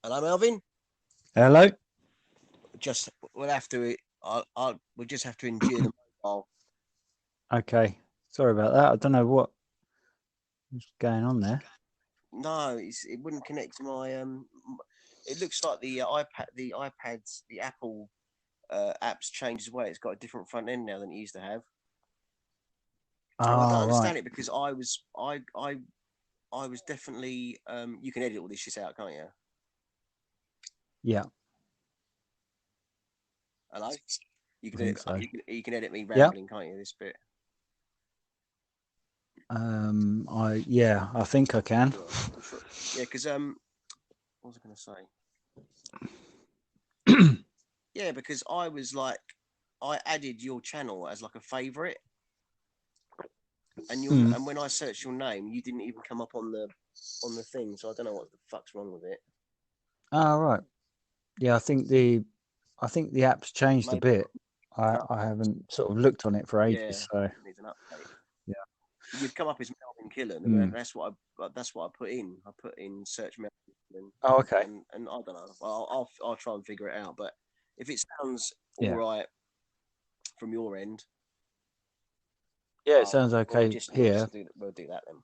Hello, Melvin. Hello. Just we'll have to. We'll just have to endure the mobile. Okay. Sorry about that. I don't know what's going on there. No, it wouldn't connect to my. It looks like the Apple apps changed as well. It's got a different front end now than it used to have. And I don't Oh, right. understand it because I was definitely. You can edit all this shit out, can't you? Yeah, Hello. You I can think edit. so. You can edit me Yeah. rambling, can't you? This bit. I think I can. Yeah, I'm sure. Yeah, because what was I going to say? Yeah, because I was like, I added your channel as like a favorite, Mm. and when I searched your name, you didn't even come up on the thing. So I don't know what the fuck's wrong with it. Oh, right. Yeah, I think the app's changed a Maybe bit. I an I update. haven't sort of looked on it for Yeah, ages, so needs an update. yeah. You've come up as Melvin Killen, and Mm. that's what I put in. I put in search Melvin Killen, Oh, okay. and I don't know. I'll try and figure it out. But if it sounds all Yeah. right from your end, Yeah, it sounds we'll okay just here. we'll do that then.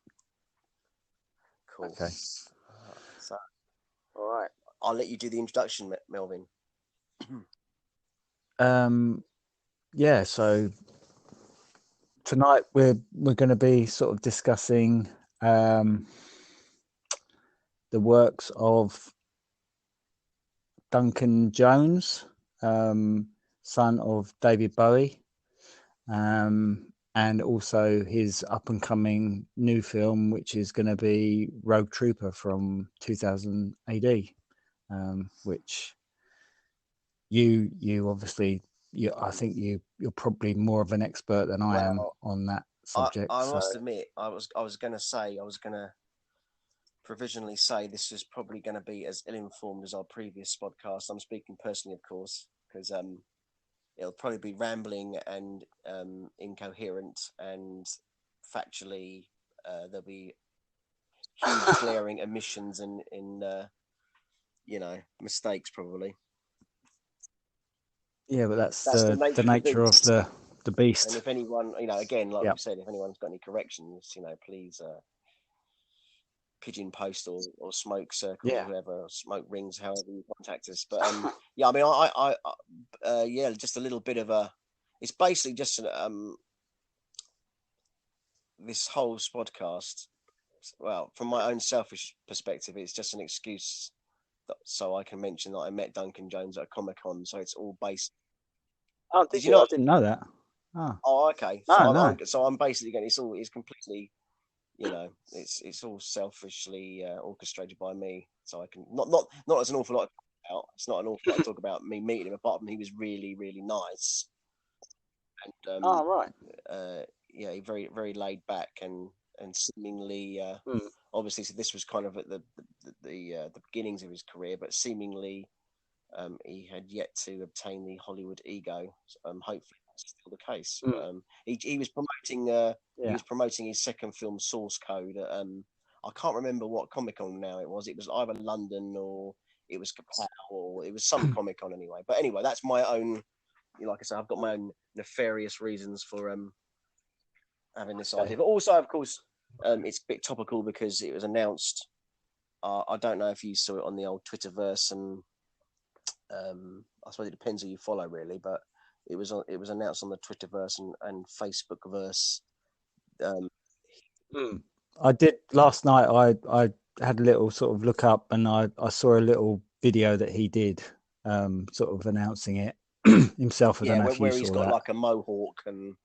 Cool. Okay. So All right. I'll let you do the introduction, Melvin. Um, yeah, so tonight we're going to be sort of discussing um the works of Duncan Jones, son of David Bowie, and also his up and coming new film, which is going to be Rogue Trooper from 2000 AD, which you obviously I think you're probably more of an expert than I am Well, on that subject. I So must admit, I was gonna provisionally say this is probably going to be as ill-informed as our previous podcast. I'm speaking personally, of course, because it'll probably be rambling and incoherent and factually. There'll be huge glaring omissions and in mistakes probably. yeah, but that's That's the the nature of the nature of beast. the And beast. if anyone, again, like Yeah, we said, if anyone's got any corrections, please pigeon post or smoke circle or yeah. whoever, or smoke rings, however you contact us. But yeah, I mean, yeah, just a little bit of a. It's basically just this whole podcast. Well, from my own selfish perspective, it's just an excuse so I can mention that I met Duncan Jones at a Comic Con. So it's all based. Oh, Did did you you? I not? didn't know that. Oh, Oh, okay. no, no. So I'm basically going. It's completely it's all selfishly orchestrated by me, so I can not as an awful lot about. It's not an awful lot to talk about me meeting him. Apart from he was really nice and Oh, right. yeah, very very laid back and seemingly Mm, obviously. So this was kind of at the beginnings of his career, but seemingly he had yet to obtain the Hollywood ego. Hopefully, that's still the case. But mm, he was promoting yeah. his second film, Source Code. At, I can't remember what Comic Con now it was. It was either London or it was Kapow or it was some Comic Con anyway. But anyway, that's my own. Like I said, I've got my own nefarious reasons for having this Okay. idea. But also, of course, it's a bit topical because it was announced. I don't know if you saw it on the old Twitterverse and I suppose it depends who you follow, really, but it was announced on the Twitterverse and Facebookverse. Um, Mm. I did last night. I had a little sort of look up, and I saw a little video that he did, sort of announcing it himself. I don't yeah, know if you where he's saw got that. like a mohawk and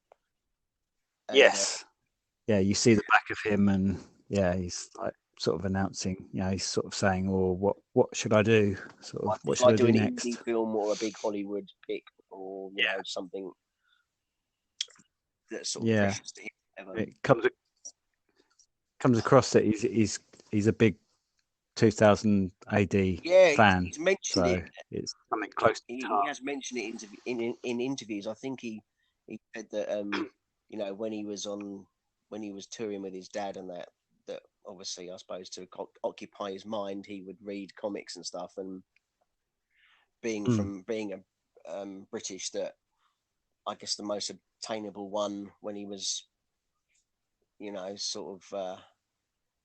Yes. Yeah, you see the back of him, and yeah, he's like sort of announcing. He's sort of saying, "Oh, what should I do? Sort of, what should I should I do do an indie next?" film or a big Hollywood pick or Yeah. something that's sort of Yeah, precious to him. Whatever. it comes across that he's a big 2000 AD Yeah, fan, he's mentioned it. so it's something close to his He heart. has mentioned it in interviews. I think he said that when he was touring with his dad and that obviously, I suppose to occupy his mind, he would read comics and stuff. And Mm. being a British, that I guess the most obtainable one when he was, sort of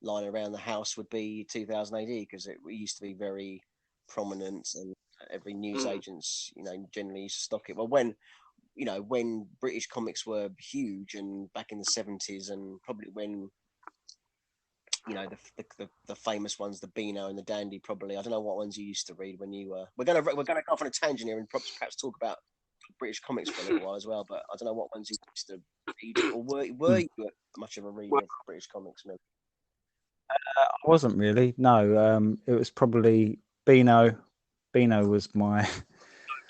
lying around the house would be 2000 AD, because it used to be very prominent, and every news agents, generally used to stock it. Well, when British comics were huge, and back in the 70s, and probably when the famous ones, the Beano and the Dandy. Probably, I don't know what ones you used to read when you were. We're gonna go off on a tangent here and perhaps talk about British comics for a little while as well. But I don't know what ones you used to read, or were Mm. you much of a reader of British comics? Maybe? I wasn't really. No, it was probably Beano. Beano was my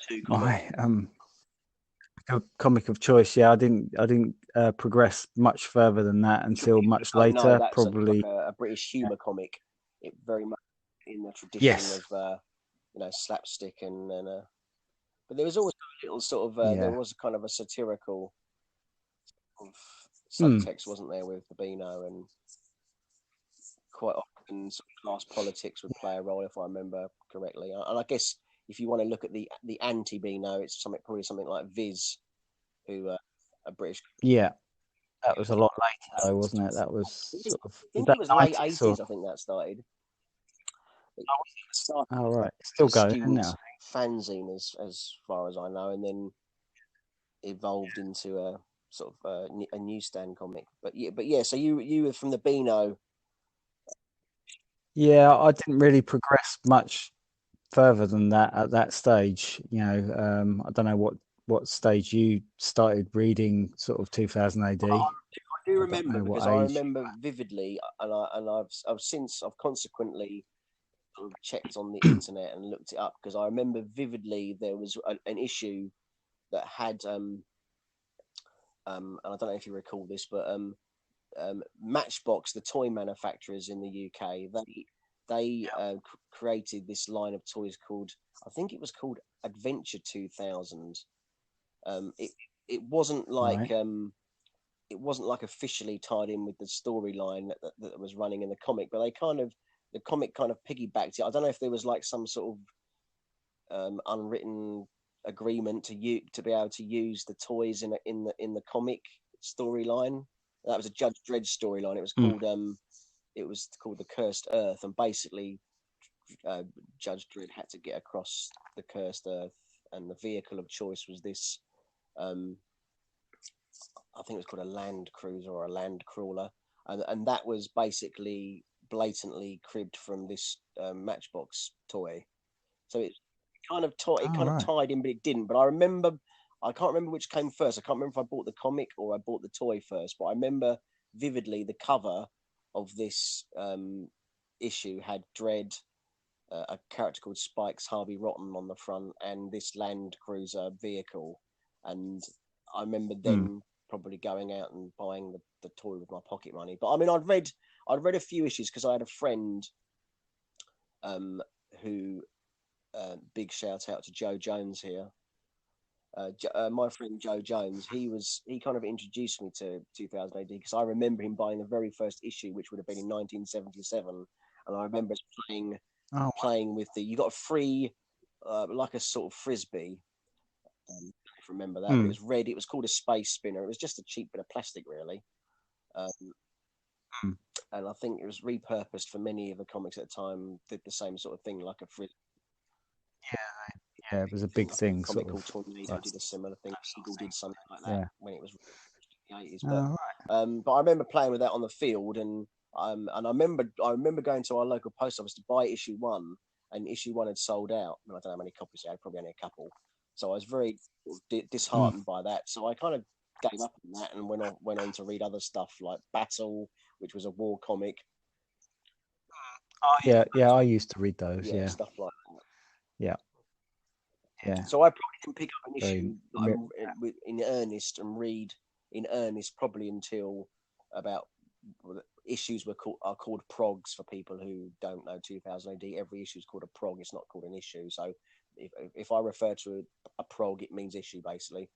Two comic. my comic of choice. Yeah, I didn't progress much further than that until much Oh no, later. that's like Probably. a British humour comic. It very much in the tradition Yes. of slapstick and. But there was always a little sort of there Yeah. was kind of a satirical of Mm. subtext, wasn't there, with the Beano, and quite often sort of class politics would play a role, if I remember correctly. And I guess if you want to look at the anti Beano, it's probably something like Viz, who a British. Yeah. That was a lot later, though, wasn't it? That was I sort of was think that it was late 90s or? 80s. I think that started. It started Oh right, it's as still a going student now. fanzine, as far as I know, and then evolved into a sort of a newsstand comic. But yeah. So you were from the Beano. Yeah, I didn't really progress much further than that at that stage. I don't know what stage you started reading, sort of 2000 AD. I do I don't remember, know what because I age. remember vividly, and I've consequently sort of checked on the internet and looked it up, because I remember vividly there was an issue that had and I don't know if you recall this, but Matchbox, the toy manufacturers in the UK, they created this line of toys called, I think it was called Adventure 2000. It wasn't like Right. officially tied in with the storyline that was running in the comic, but the comic kind of piggybacked it. I don't know if there was like some sort of unwritten agreement to be able to use the toys in the comic storyline. That was a Judge Dredd storyline. Mm. It was called the Cursed Earth, and basically Judge Dredd had to get across the Cursed Earth, and the vehicle of choice was this. Um, I think it was called a land cruiser or a land crawler, and that was basically blatantly cribbed from this Matchbox toy. So it All kind of right. tied in, but it didn't. But I can't remember which came first. I can't remember if I bought the comic or I bought the toy first. But I remember vividly the cover of this issue had Dredd, a character called Spikes Harvey Rotten on the front, and this Land Cruiser vehicle. And I remember Mm. then probably going out and buying the toy with my pocket money. But I mean, I'd read a few issues, because I had a friend who big shout out to Joe Jones here. My friend Joe Jones, he kind of introduced me to 2000 AD, because I remember him buying the very first issue, which would have been in 1977, and I remember playing Oh. playing with you got a free like a sort of frisbee. If you remember that, but it Mm. was red. It was called a space spinner. It was just a cheap bit of plastic, really. Um, Mm. and I think it was repurposed for many of the comics at the time. Did the same sort of thing, like a frisbee. Yeah, it was a big I think thing, a comic sort called of. Tornado Like, did a similar thing. Eagle did something like that yeah. when it was in the 80s. But Oh, but I remember playing with that on the field, and I remember going to our local post office to buy issue one, and issue one had sold out. I don't know how many copies they had, probably only a couple. So I was very mm. disheartened by that. So I kind of gave up on that and went on to read other stuff like Battle, which was a war comic. Oh, yeah, yeah. I used to read those. Yeah, Yeah, stuff like that. yeah, yeah. So I probably didn't pick up an Very. issue in earnest and read in earnest probably until about issues are called progs for people who don't know 2000 AD. Every issue is called a prog. It's not called an issue. So if I refer to a prog, it means issue basically.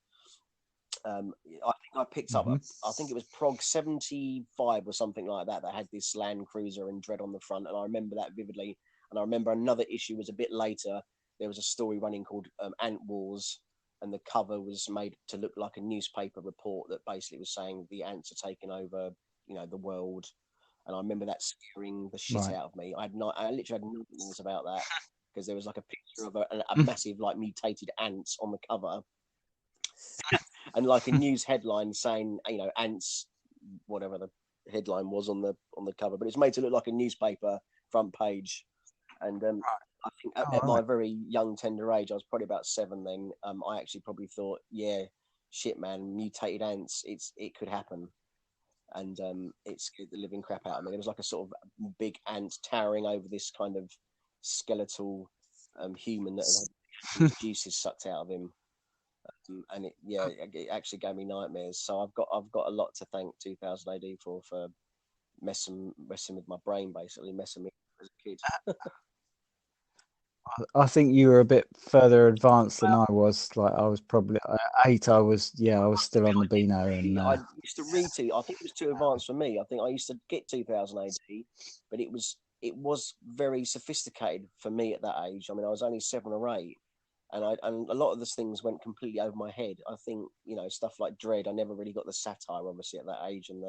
I think I picked up, I think it was Prog 75 or something like that, that had this Land Cruiser and Dread on the front. And I remember that vividly. And I remember another issue was a bit later. There was a story running called Ant Wars. And the cover was made to look like a newspaper report that basically was saying the ants are taking over, the world. And I remember that scaring the shit out of me. I literally had no things about that because there was like a picture of a massive, like, mutated ants on the cover. And like a news headline saying, ants, whatever the headline was on the cover, but it's made to look like a newspaper front page. And I think at my very young, tender age, I was probably about 7 then. I actually probably thought, yeah, shit, man, mutated ants, it could happen. And it scared the living crap out of me. There was like a sort of big ant towering over this kind of skeletal human that had juices sucked out of him. And it actually gave me nightmares. So I've got a lot to thank 2000 AD for messing with my brain, basically messing me as a kid. I think you were a bit further advanced than I was. Like I was probably at 8. I was still on the Beano, and I used to read to. I think it was too advanced for me. I think I used to get 2000 AD, but it was very sophisticated for me at that age. I mean, I was only 7 or 8. And a lot of those things went completely over my head. I think, stuff like Dread, I never really got the satire, obviously, at that age. And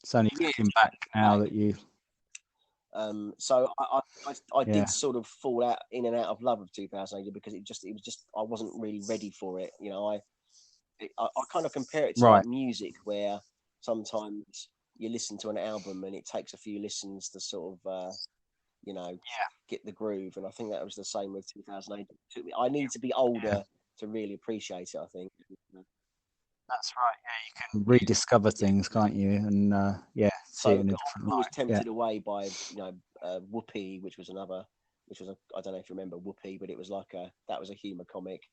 it's only looking back now that you. So I did sort of fall in and out of love of 2000 AD because it was just I wasn't really ready for it. I kind of compare it to like music, where sometimes you listen to an album and it takes a few listens to sort of get the groove. And I think that was the same with 2008. I need to be older to really appreciate it, I think. That's right. Yeah, you can rediscover things, can't you? And see it in a different light. I was tempted away by Whoopee, which was I don't know if you remember Whoopee, but it was like that was a humor comic,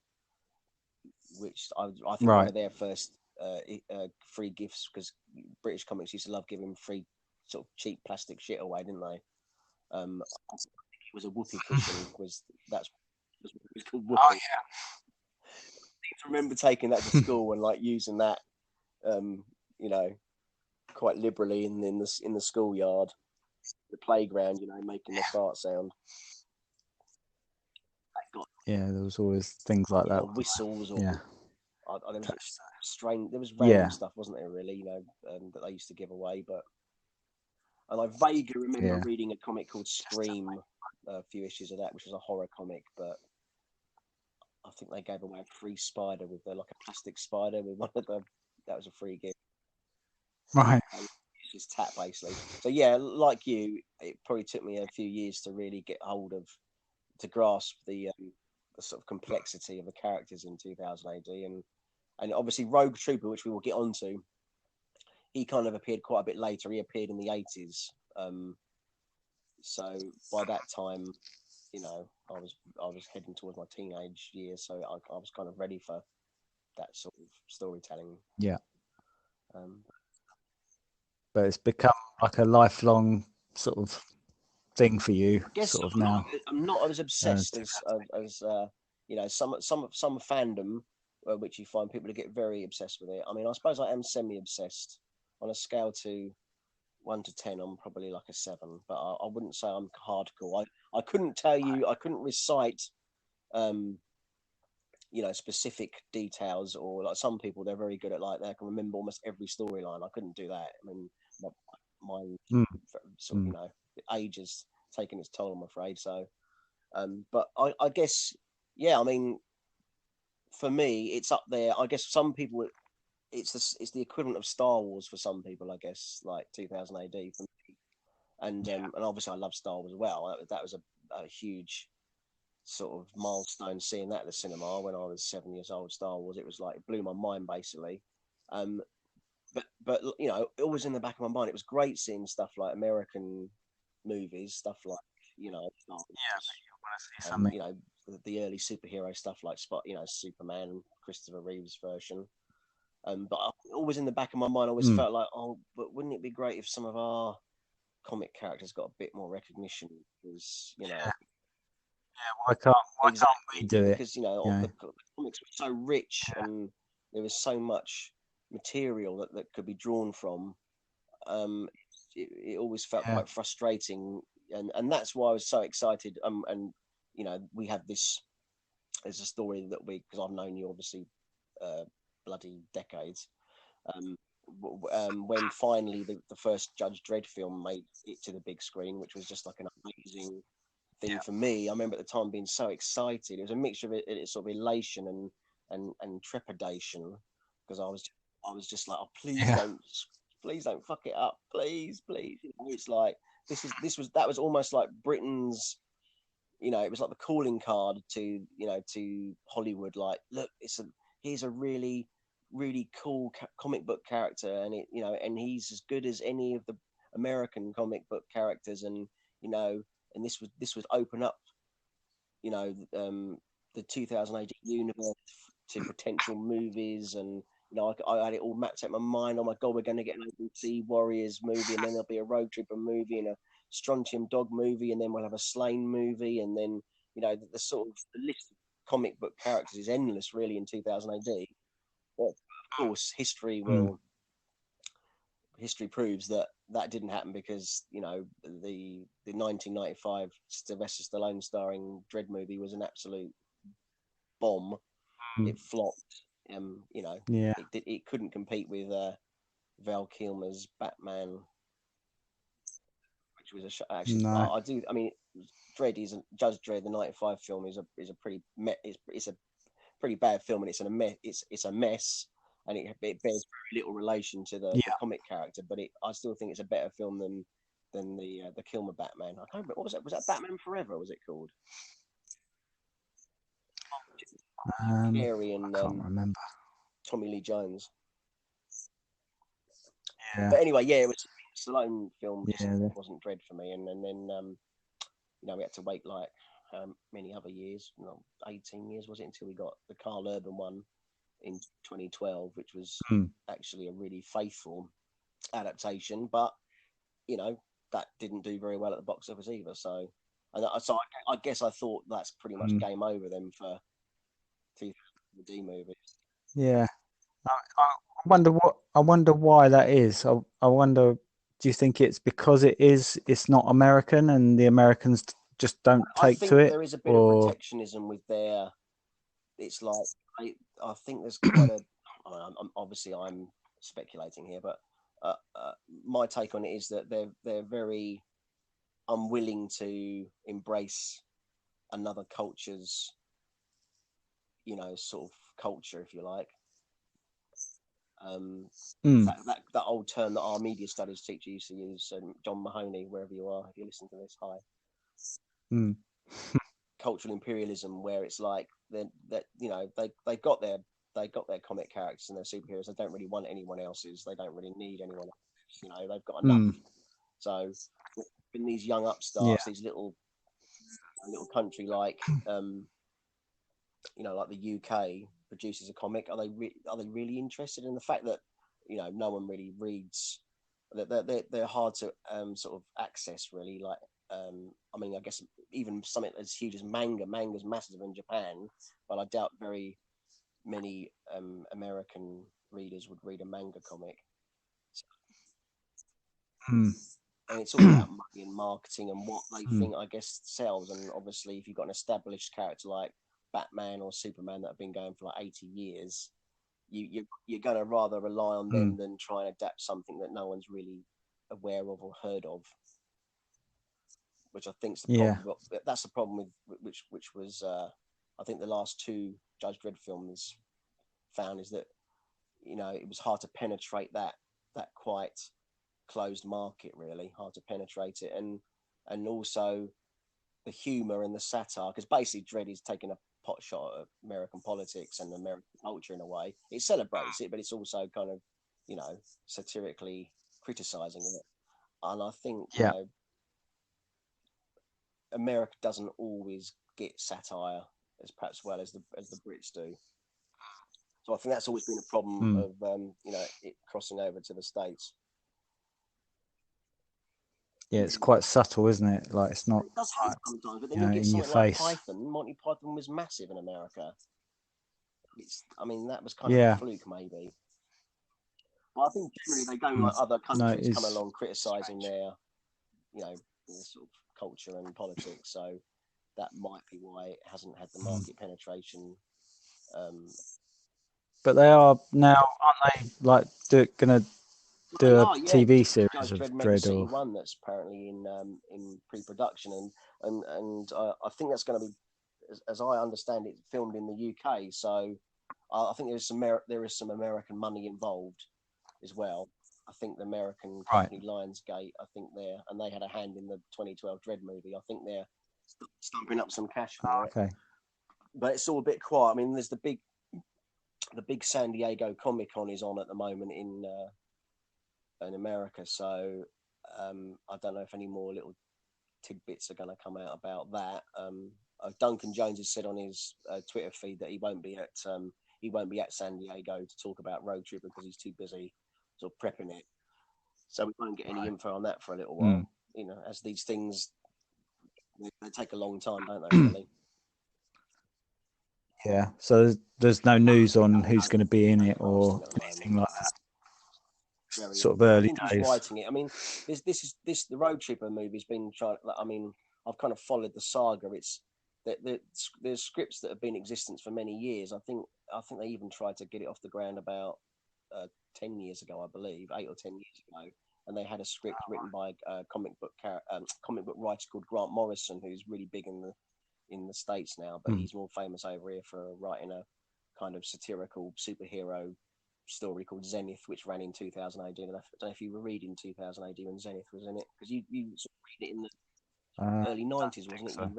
which I think one of their first free gifts, because British comics used to love giving free sort of cheap plastic shit away, didn't they? I think it was a whoopee cushion. was called Whoopee. Oh yeah. I remember taking that to school and like using that, quite liberally in the schoolyard, the playground, making the fart sound. There was always things like that. Whistles or there was random stuff, wasn't there? Really, that they used to give away, but. And I vaguely remember reading a comic called Scream, a few issues of that, which was a horror comic, but I think they gave away a free spider with like a plastic spider with one of them. That was a free gift. Right. It's just tap, basically. So yeah, like you, it probably took me a few years to really get hold of, to grasp the sort of complexity of the characters in 2000 AD. And obviously Rouge Trooper, which we will get onto, he kind of appeared quite a bit later. He appeared in the 80s. So by that time, I was heading towards my teenage years, so I was kind of ready for that sort of storytelling. Yeah. But it's become like a lifelong sort of thing for you, sort of now. I'm not as obsessed as some fandom, which you find people to get very obsessed with it. I mean, I suppose I am semi-obsessed. On a scale to 1 to 10, I'm probably like a 7, but I wouldn't say I'm hardcore. I couldn't tell you, I couldn't recite, specific details, or like some people, they're very good at like they can remember almost every storyline. I couldn't do that. I mean, my sort of age has taken its toll, I'm afraid. So, but I guess, I mean, for me, it's up there. I guess some people. It's the equivalent of Star Wars for some people, I guess, like 2000 AD for me. And obviously I love Star Wars as well. That was a huge sort of milestone, seeing that at the cinema when I was 7 years old. Star Wars, it was like, it blew my mind, basically. But always in the back of my mind, it was great seeing stuff like American movies, stuff like the early superhero stuff like Superman, Christopher Reeve's version. But always in the back of my mind, I always felt like, but wouldn't it be great if some of our comic characters got a bit more recognition? Because why can't we do it? Because the comics were so rich and there was so much material that could be drawn from. It always felt quite frustrating, and that's why I was so excited. And we have this as a story that because I've known you obviously bloody decades. When finally the first Judge Dredd film made it to the big screen, which was just like an amazing thing for me. I remember at the time being so excited. It was a mixture of it sort of elation and trepidation, because I was just like, oh, please don't fuck it up, please. It's like that was almost like Britain's, it was like the calling card to to Hollywood. Like, look, here's a really really cool comic book character, and and he's as good as any of the American comic book characters, and and this would open up the 2008 universe to potential movies. And I had it all mapped out in my mind. Oh my god, we're going to get an ABC Warriors movie, and then there'll be a Rogue Trooper movie and a Strontium Dog movie, and then we'll have a Slain movie, and then the sort of the list of comic book characters is endless really in 2000 AD. But of course history proves that didn't happen, because the 1995 Sylvester Stallone starring Dredd movie was an absolute bomb. It flopped. It couldn't compete with Val Kilmer's Batman, which was actually no. I mean, Judge Dredd, the '95 film is a pretty it's a pretty bad film, and it's a mess, and it bears very little relation to the comic character. But I still think it's a better film than the Kilmer Batman. I can't remember, what was that? Was that Batman Forever? Was it called? Carey and I can't remember. Tommy Lee Jones. Yeah. But anyway, it was Stallone film. It wasn't Dredd for me, and then we had to wait like many other years, 18 years was it, until we got the Carl Urban one in 2012, which was actually a really faithful adaptation, but that didn't do very well at the box office either. So I guess I thought that's pretty much game over then for 2000 movies. Yeah, I wonder why that is. I wonder. Do you think it's because it's not American and the Americans just don't take to it? There is a bit of protectionism with their. It's like I think there's quite a. Obviously, I'm speculating here, but my take on it is that they're very unwilling to embrace another culture's, sort of culture, if you like. That old term that our media studies teacher used to use, John Mahoney, wherever you are, if you listen to this, hi. Cultural imperialism, where it's like they got their comic characters and their superheroes. They don't really want anyone else's. They don't really need anyone else. They've got enough. So in these young upstarts, these little country like like the UK produces a comic, are they really interested in the fact that no one really reads, that they're hard to sort of access really, like I mean, I guess even something as huge as manga's massive in Japan, but I doubt very many American readers would read a manga comic. And it's all about money and marketing and what they think, I guess, sells. And obviously if you've got an established character like Batman or Superman that have been going for like 80 years, you're going to rather rely on them than try and adapt something that no one's really aware of or heard of, which I think's the problem. That's the problem with which was I think the last two Judge Dredd films found, is that it was hard to penetrate that quite closed market, really hard to penetrate it, and also the humor and the satire, because basically Dredd is taking a pot shot at American politics and American culture in a way. It celebrates it, but it's also kind of satirically criticizing it. And I think America doesn't always get satire as perhaps well as the Brits do. So I think that's always been a problem of it crossing over to the States. Yeah, it's quite subtle, isn't it? Like, it's not. It does sometimes, but then you get something like Python. Monty Python was massive in America. I mean, that was kind of a fluke, maybe. But I think generally they don't like other countries come along criticising their, their sort of culture and politics. So that might be why it hasn't had the market penetration. But they are now, aren't they? Like, going to do a TV series Judge of Dredd Mega Dredd, City or 1 that's apparently in pre-production, and I think that's going to be, as I understand it, filmed in the UK. So I think there is some American money involved as well. I think the American company Lionsgate, I think they had a hand in the 2012 Dredd movie. I think they're stumping up some cash for it. Okay. But it's all a bit quiet. I mean, there's the big San Diego Comic Con is on at the moment in America, so I don't know if any more little tidbits are going to come out about that. Duncan Jones has said on his Twitter feed that he won't be at San Diego to talk about Rouge Trooper because he's too busy sort of prepping it. So we won't get any info on that for a little while. As these things, they take a long time, don't they? Really. Yeah. So there's no news on who's going to be in it or anything like that. Sort of early days. He's writing it. I mean, the Rouge Trooper movie's been trying. I mean, I've kind of followed the saga. It's there's scripts that have been in existence for many years. I think they even tried to get it off the ground about 10 years ago, I believe, 8 or 10 years ago, and they had a script written by a comic book writer called Grant Morrison, who's really big in the States now, but he's more famous over here for writing a kind of satirical superhero story called Zenith, which ran in 2000 AD. I don't know if you were reading 2000 AD when Zenith was in it, because you sort of read it in the early 90s, wasn't it? So.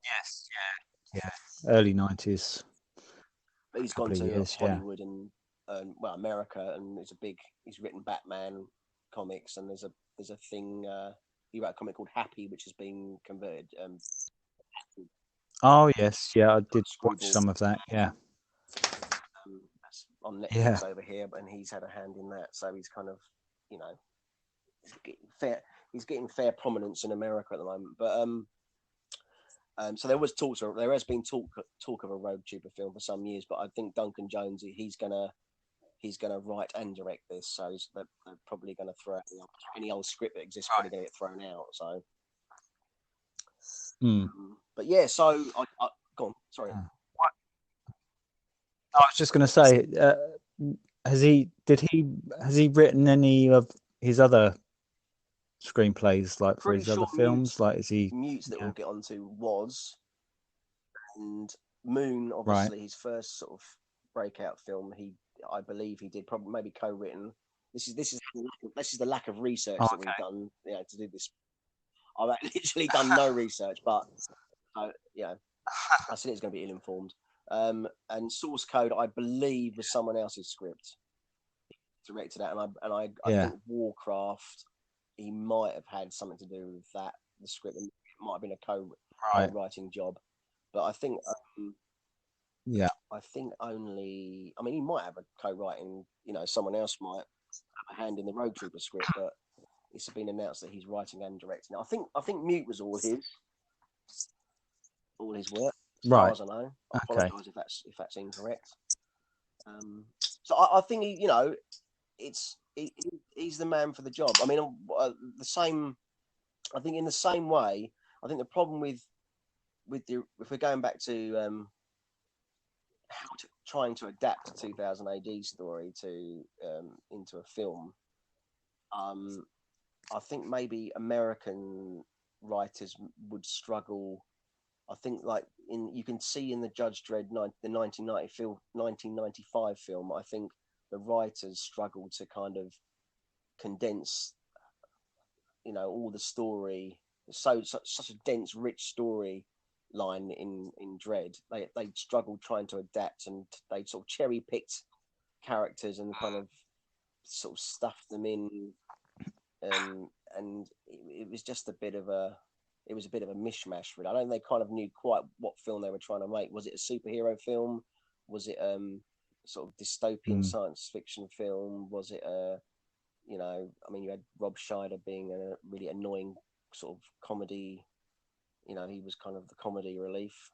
Yes, yeah, early 90s. But he's gone to Hollywood and America, and he's written Batman comics, and there's a thing. He wrote a comic called Happy, which has been converted. Oh yes, yeah, I did watch some of that. Yeah. On Netflix over here, and he's had a hand in that, so he's kind of, he's getting fair prominence in America at the moment. But so there has been talk of a Rouge Trooper film for some years, but I think Duncan Jones, he's gonna write and direct this, so they're probably gonna throw out any old script that exists, probably gonna get thrown out. So, but yeah, so I go on. Sorry. I was just going to say, has he written any of his other screenplays, like for his other films? Like, is he Mutes that we'll get onto was, and Moon, obviously his first sort of breakout film. I believe he did probably maybe co-written. This is the lack of research that we've done, to do this. I've literally done no research, but I said it's going to be ill-informed. And Source Code, I believe, was someone else's script. He directed that, and I think Warcraft, he might have had something to do with that. The script, it might have been a co-writing job, but I think, I think only. I mean, he might have a co-writing. Someone else might have a hand in the Rouge Trooper script, but it's been announced that he's writing and directing. I think Mute was all his work. As far as I know, I apologise if that's incorrect. So I think he's the man for the job. I mean, I think in the same way, I think the problem with if we're going back to trying to adapt a 2000 AD story into a film, I think maybe American writers would struggle. I think you can see in the Judge Dredd the 1995 film, I think the writers struggled to kind of condense, all the story, such a dense, rich story line in Dredd. They struggled trying to adapt, and they sort of cherry picked characters and kind of sort of stuffed them in, and it was just a bit of a mishmash, really. I don't think they kind of knew quite what film they were trying to make. Was it a superhero film? Was it sort of dystopian science fiction film? Was it you had Rob Schneider being a really annoying sort of comedy. He was kind of the comedy relief.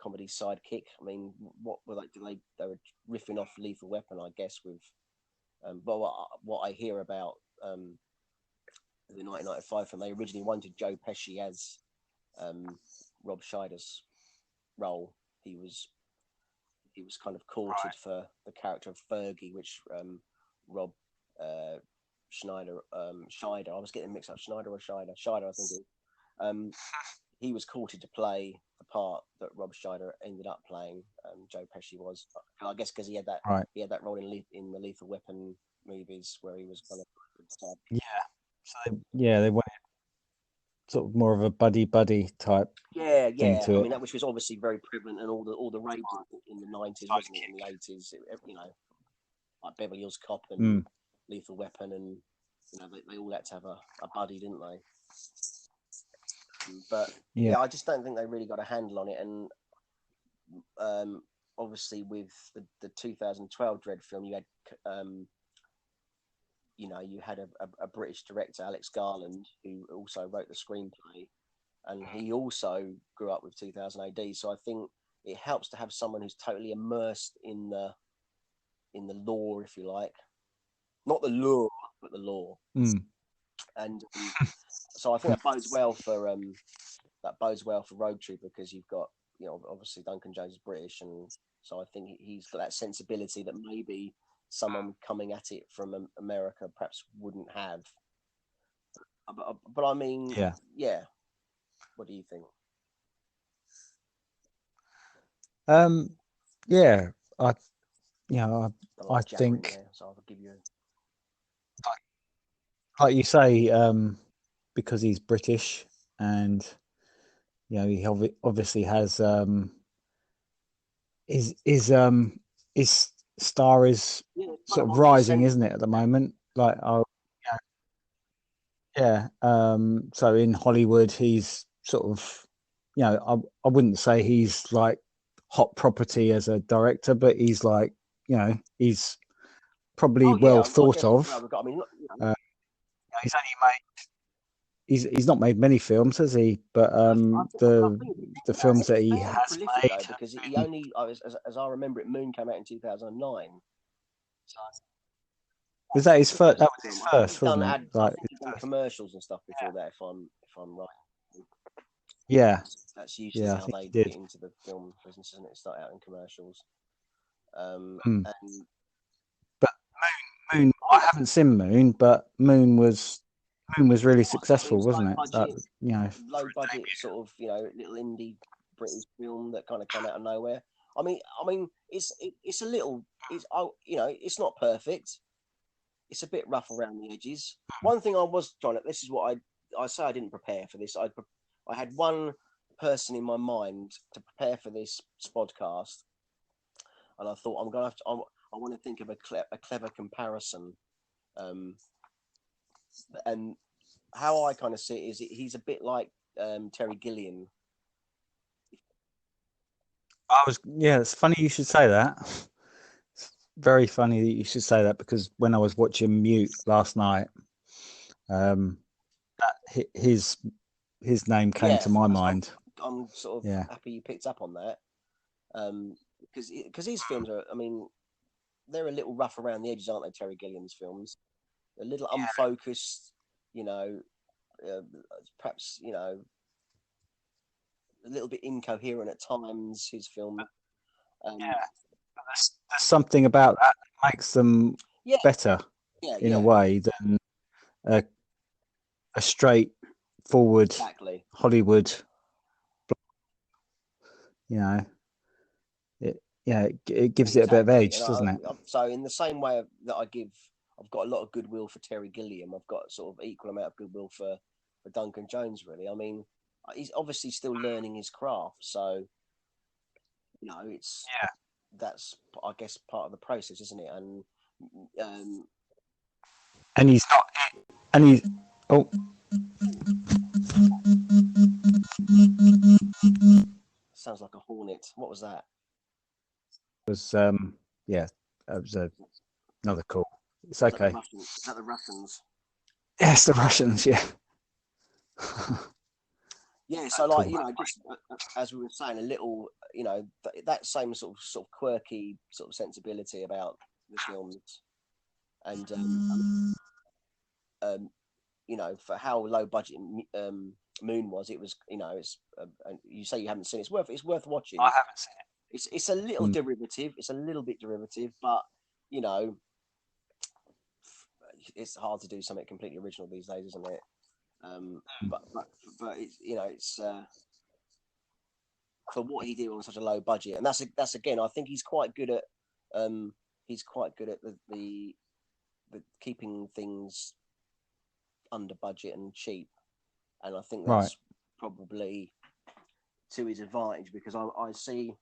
comedy sidekick. I mean, what were they? They were riffing off Lethal Weapon, I guess. With but what I hear about the 1995 film, they originally wanted Joe Pesci as Rob Schneider's role. He was kind of courted for the character of Fergie, which Rob Schneider. I was getting mixed up. Schneider or Scheider? Scheider, I think. He was courted to play the part that Rob Schneider ended up playing. Joe Pesci was, I guess, because he had that role in the Lethal Weapon movies where he was kind of. Yeah. So they wanted sort of more of a buddy type. Yeah. Thing to I it. mean, that which was obviously very prevalent in all the rage in the 90s, wasn't it? In the 80s, like Beverly Hills Cop and Lethal Weapon, and they all had to have a buddy, didn't they? But yeah, I just don't think they really got a handle on it. And obviously, with the 2012 Dredd film, you had a British director, Alex Garland, who also wrote the screenplay, and he also grew up with 2000 AD. So I think it helps to have someone who's totally immersed in the lore, if you like, not the lure, but the lore. And so I think that bodes well for Rouge Trooper, because you've got obviously Duncan Jones is British, and so I think he's got that sensibility that maybe someone coming at it from America perhaps wouldn't have. But I mean, yeah. What do you think? Yeah, I think, there, so I'll give you. Like you say, because he's British, and he obviously has his star is sort of rising, isn't it, at the moment? Like, so in Hollywood, he's sort of, I wouldn't say he's like hot property as a director, but he's like, he's probably thought of. I mean, he's only made. He's not made many films, has he? But the films that he has made, though, because he only, as I remember it, Moon came out in 2009. Was that his first? That was his first, wasn't it? Like, he's done commercials and stuff before that. If I'm right. Yeah, that's usually how they get into the film business, isn't it? Start out in commercials. But Moon, I haven't seen Moon, but Moon was really successful, wasn't it? Low budget sort of, little indie British film that kind of came out of nowhere. I mean, it's a little, it's not perfect. It's a bit rough around the edges. One thing I was trying to, this is what I say I didn't prepare for this. I had one person in my mind to prepare for this podcast, and I thought I'm gonna have to. I want to think of a clever comparison, and how I kind of see it is he's a bit like Terry Gilliam. It's funny you should say that. It's very funny that you should say that, because when I was watching Mute last night, his name came to my mind. I'm sort of happy you picked up on that, because his films are, I mean, they're a little rough around the edges, aren't they? Terry Gilliam's films, a little unfocused, perhaps a little bit incoherent at times. His film, there's something about that makes them better in a way than a straightforward Hollywood. It gives it a bit of edge, doesn't it? So in the same way that I've got a lot of goodwill for Terry Gilliam, I've got sort of equal amount of goodwill for Duncan Jones, really. I mean, he's obviously still learning his craft, so that's, I guess, part of the process, isn't it? And he's not, and he's sounds like a hornet. What was that? It was that was another call. It's okay. Is that the Russians? Yes, the Russians. Yeah. Yeah, so like just as we were saying, a little, that same sort of quirky sort of sensibility about the films, and um, for how low budget Moon was, it was, it's and you say you haven't seen it, it's worth watching. I haven't seen it. It's a little derivative, it's a little bit derivative, but you know, it's hard to do something completely original these days, isn't it? But it's it's for what he did on such a low budget, and that's again, I think he's quite good at the keeping things under budget and cheap, and I think that's probably to his advantage, because I see.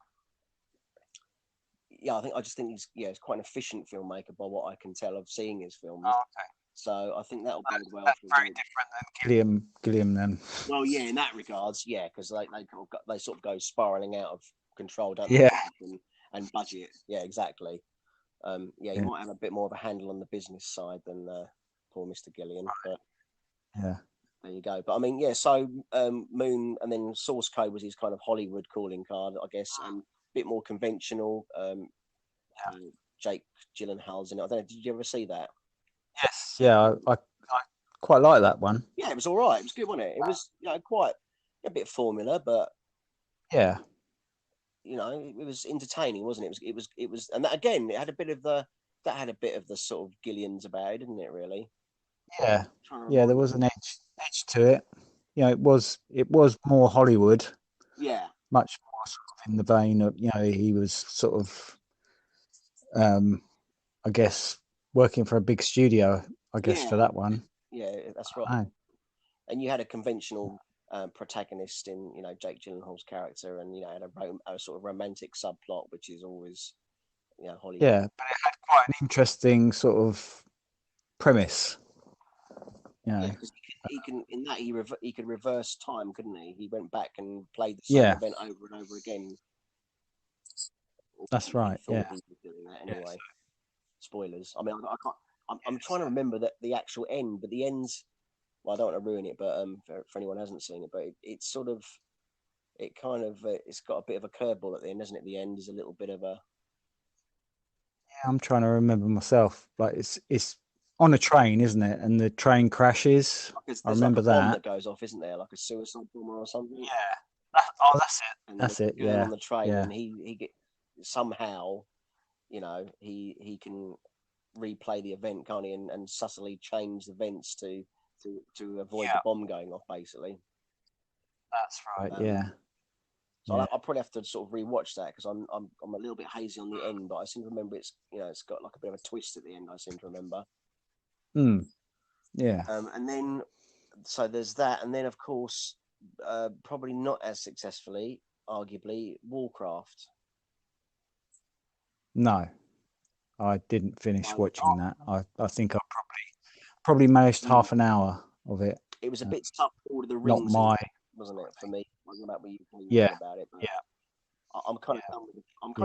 Yeah, I just think he's quite an efficient filmmaker by what I can tell of seeing his films. Oh, okay. So I think that'll bode well. That's very different than Gilliam then. Well, yeah, in that regards, yeah, because they sort of go spiraling out of control, don't they? And budget. Yeah, exactly. He might have a bit more of a handle on the business side than poor Mr. Gilliam, but yeah, there you go. But I mean, yeah. So Moon, and then Source Code was his kind of Hollywood calling card, I guess, and a bit more conventional. Jake Gyllenhaal's in it. I don't know. Did you ever see that? Yes. Yeah, I quite like that one. Yeah, it was all right. It was good, wasn't it? It was quite a bit formula, but yeah, it was entertaining, wasn't it? It was, and that, again, it had a bit of the sort of Gillians about it, didn't it? Really. Yeah. Yeah, there was an edge to it. It was more Hollywood. Yeah. Much more sort of in the vein of, he was sort of, I guess, working for a big studio, I guess, for that one. Yeah, that's right. And you had a conventional protagonist in, Jake Gyllenhaal's character, and, had a sort of romantic subplot, which is always, Hollywood. Yeah, but it had quite an interesting sort of premise. Yeah, because he could reverse time, couldn't he? He went back and played the same event over and over again. That's right. Yeah. He was doing that anyway. Spoilers. I mean, I can't. I'm trying to remember the actual end, but the end's. Well, I don't want to ruin it, but for anyone who hasn't seen it, but it's sort of, it's got a bit of a curveball at the end, isn't it? The end is a little bit of a. Yeah, I'm trying to remember myself. Like it's on a train, isn't it? And the train crashes. I remember like a bomb that goes off, isn't there? Like a suicide bomber or something. Yeah. That's it. And that's it. Yeah. On the train, and he get somehow, he can replay the event, can't he? And subtly change the events to avoid the bomb going off, basically. That's right. Yeah. So I'll probably have to sort of rewatch that, because I'm a little bit hazy on the end, but I seem to remember it's got like a bit of a twist at the end. I seem to remember. Yeah. And then so there's that, and then of course, probably not as successfully, arguably, Warcraft. No, I didn't finish watching that. I think I probably managed half an hour of it. It was a bit tough. All of the rings, wasn't it, for me? Wasn't that what you about it? But I'm kind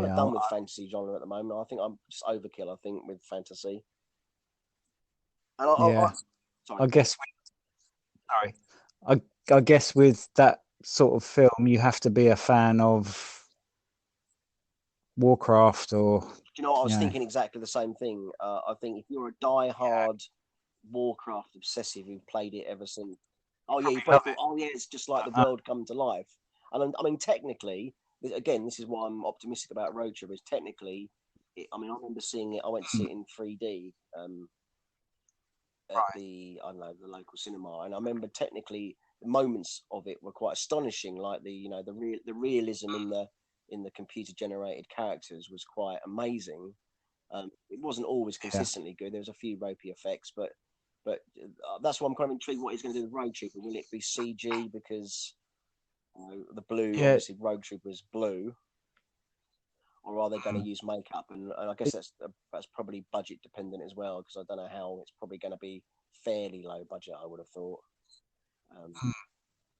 of done with fantasy genre at the moment. I think I'm just overkill. I think with fantasy. And I guess. I guess with that sort of film, you have to be a fan of Warcraft, or. Do you know what? I was thinking exactly the same thing. I think if you're a die-hard Warcraft obsessive who've played it ever since. Oh yeah, you both thought, oh yeah, it's just like the world come to life. And I mean, technically, again, this is why I'm optimistic about Rouge Trooper. Is technically, I remember seeing it. I went to see it in 3D at the local cinema, and I remember technically the moments of it were quite astonishing. Like the realism in the computer generated characters was quite amazing. It wasn't always consistently good. There was a few ropey effects, but that's why I'm kind of intrigued what he's going to do with Rouge Trooper. Will it be CG because the blue, obviously Rouge Trooper is blue, or are they going to use makeup? And I guess that's probably budget dependent as well, because I don't know how. It's probably going to be fairly low budget, I would have thought.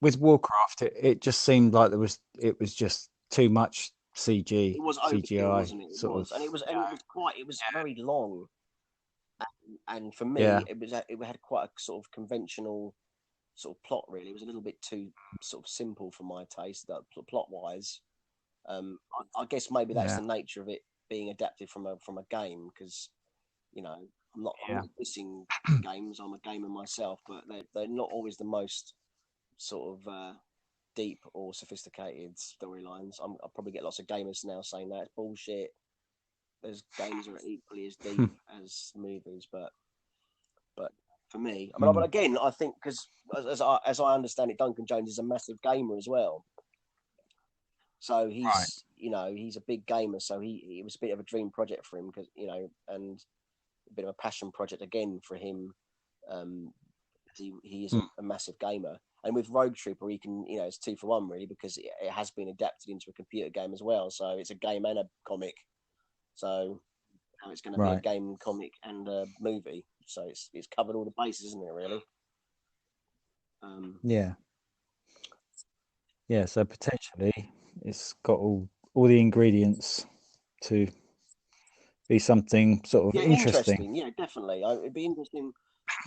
With Warcraft, it just seemed like it was just too much CG. It was CGI, wasn't it? It was very long. And for me, it had quite a sort of conventional sort of plot. Really, it was a little bit too sort of simple for my taste, that plot wise. I guess maybe that's the nature of it being adapted from a game, because I'm not dissing games. I'm a gamer myself, but they're not always the most sort of deep or sophisticated storylines. I'll probably get lots of gamers now saying that it's bullshit. Those games are equally as deep as movies, but for me, I mean, but again, I think because as I understand it, Duncan Jones is a massive gamer as well. So he's he's a big gamer. So it was a bit of a dream project for him, because and a bit of a passion project again for him. He is a massive gamer, and with Rouge Trooper, he can it's 2 for 1 really, because it has been adapted into a computer game as well. So it's a game and a comic. So now it's going to be a game, comic, and a movie. So it's covered all the bases, isn't it? Really. Yeah. So potentially, it's got all the ingredients to be something sort of interesting. Yeah, definitely. It'd be interesting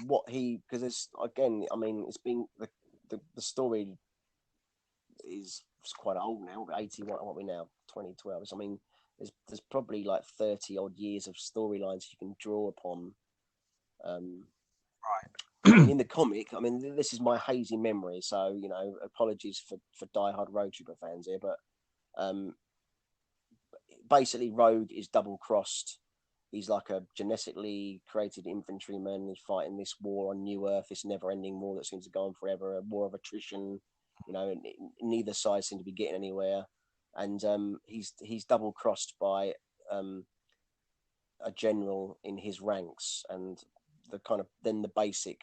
because it's, again, I mean, it's been the story is quite old now. 80, what are we now? 2012. So, I mean, there's probably like 30 odd years of storylines you can draw upon. I mean, in the comic, I mean, this is my hazy memory, so apologies for diehard Rouge Trooper fans here, but basically, Rogue is double crossed. He's like a genetically created infantryman. He's fighting this war on New Earth, this never-ending war that seems to go on forever, a war of attrition. Neither side seem to be getting anywhere, and he's double crossed by a general in his ranks, and then the basic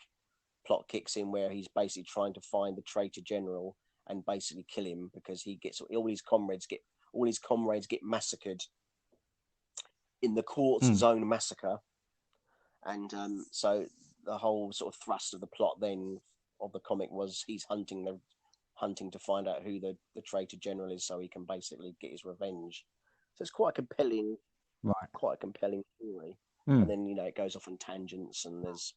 plot kicks in, where he's basically trying to find the traitor general and basically kill him, because he gets all his comrades get massacred in the Quartz Zone massacre, and so the whole sort of thrust of the plot then of the comic was he's hunting to find out who the traitor general is, so he can basically get his revenge. So it's quite a compelling story. And then it goes off on tangents, and there's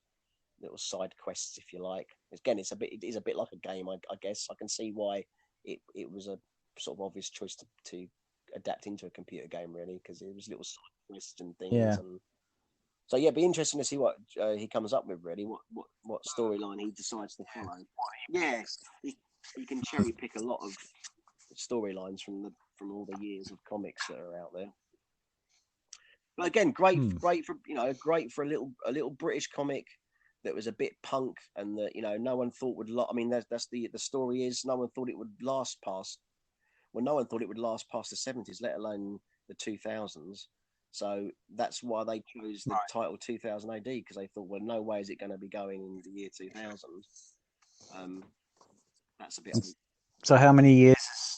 little side quests, if you like. Again, it is a bit like a game, I guess. I can see why it was a sort of obvious choice to adapt into a computer game, really, because it was little side quests and things. And so it'd be interesting to see what he comes up with, really, what storyline he decides to follow. Yeah, he can cherry pick a lot of storylines from all the years of comics that are out there. But again, great for a little British comic that was a bit punk, and that no one thought would. I mean, that's the story is no one thought it would last past. Well, no one thought it would last past the 70s, let alone the 2000s. So that's why they chose the title 2000 AD, because they thought, well, no way is it going to be going in the year 2000. That's a bit. So how many years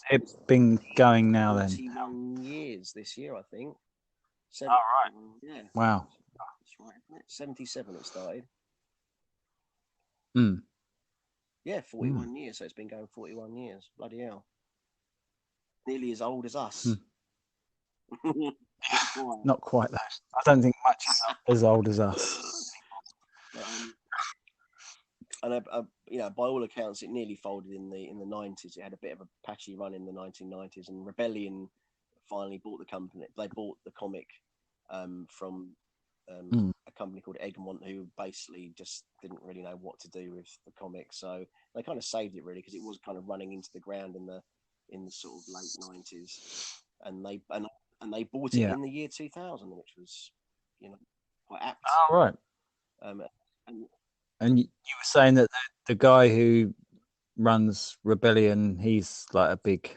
has it been going now then? 41 years this year, I think. Yeah. Wow. That's right, isn't it? 77 it started. Yeah, 41 years. So it's been going 41 years. Bloody hell. Nearly as old as us. Not quite though. I don't think much is as old as us. And by all accounts, it nearly folded in the 90s. It had a bit of a patchy run in the 1990s, and Rebellion finally bought the company. They bought the comic from a company called Egmont, who basically just didn't really know what to do with the comic. So they kind of saved it, really, because it was kind of running into the ground in the sort of late 90s, and they bought it in the year 2000, which was quite apt. Oh, right. And you were saying that the guy who runs Rebellion, he's like a big,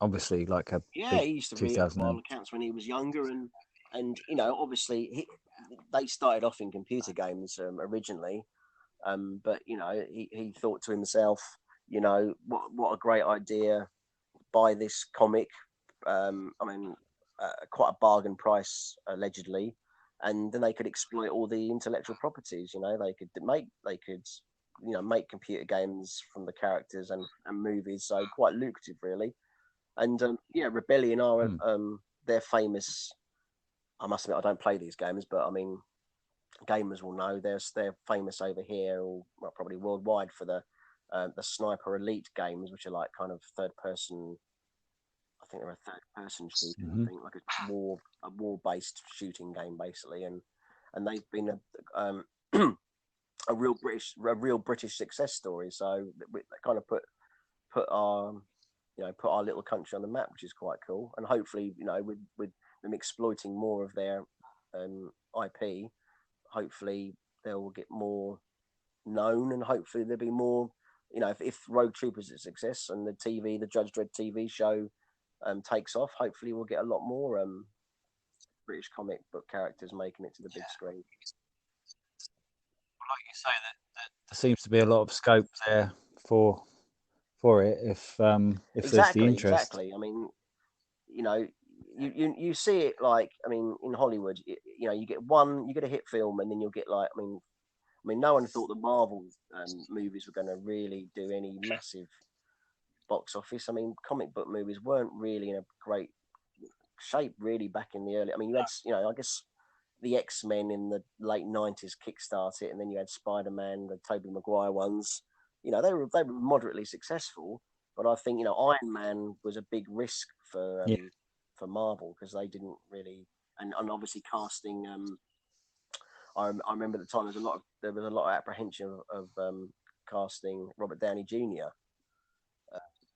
obviously like a he used to read all accounts when he was younger, and obviously they started off in computer games originally, but he thought to himself, what a great idea, buy this comic, I mean, quite a bargain price allegedly, and then they could exploit all the intellectual properties. They could make computer games from the characters and movies, so quite lucrative, really. And Rebellion are they're famous. I must admit, I don't play these games, but I mean, gamers will know they're famous over here, or probably worldwide, for the the Sniper Elite games, which are like kind of third person. I think they're a third person shooting. I think like a war based shooting game basically, and they've been a real British success story. So they kind of put our put our little country on the map, which is quite cool. And hopefully, with them exploiting more of their IP, hopefully they'll get more known, and hopefully there'll be more. If Rogue Trooper is a success and the Judge Dredd TV show takes off, hopefully we'll get a lot more British comic book characters making it to the big screen. Like you say, that There seems to be a lot of scope there for it if there's the interest. Exactly. I mean, you see it like, I mean, in Hollywood, you get a hit film, and then you'll get like, I mean, no one thought the Marvel movies were going to really do any massive box office. I mean, comic book movies weren't really in a great shape really back in the early. I mean, you had, I guess the X-Men in the late 90s kickstart it, and then you had Spider-Man, the Tobey Maguire ones. They were moderately successful, but I think Iron Man was a big risk for Marvel, because they didn't really, and obviously casting. I remember at the time there was a lot of apprehension of casting Robert Downey Jr.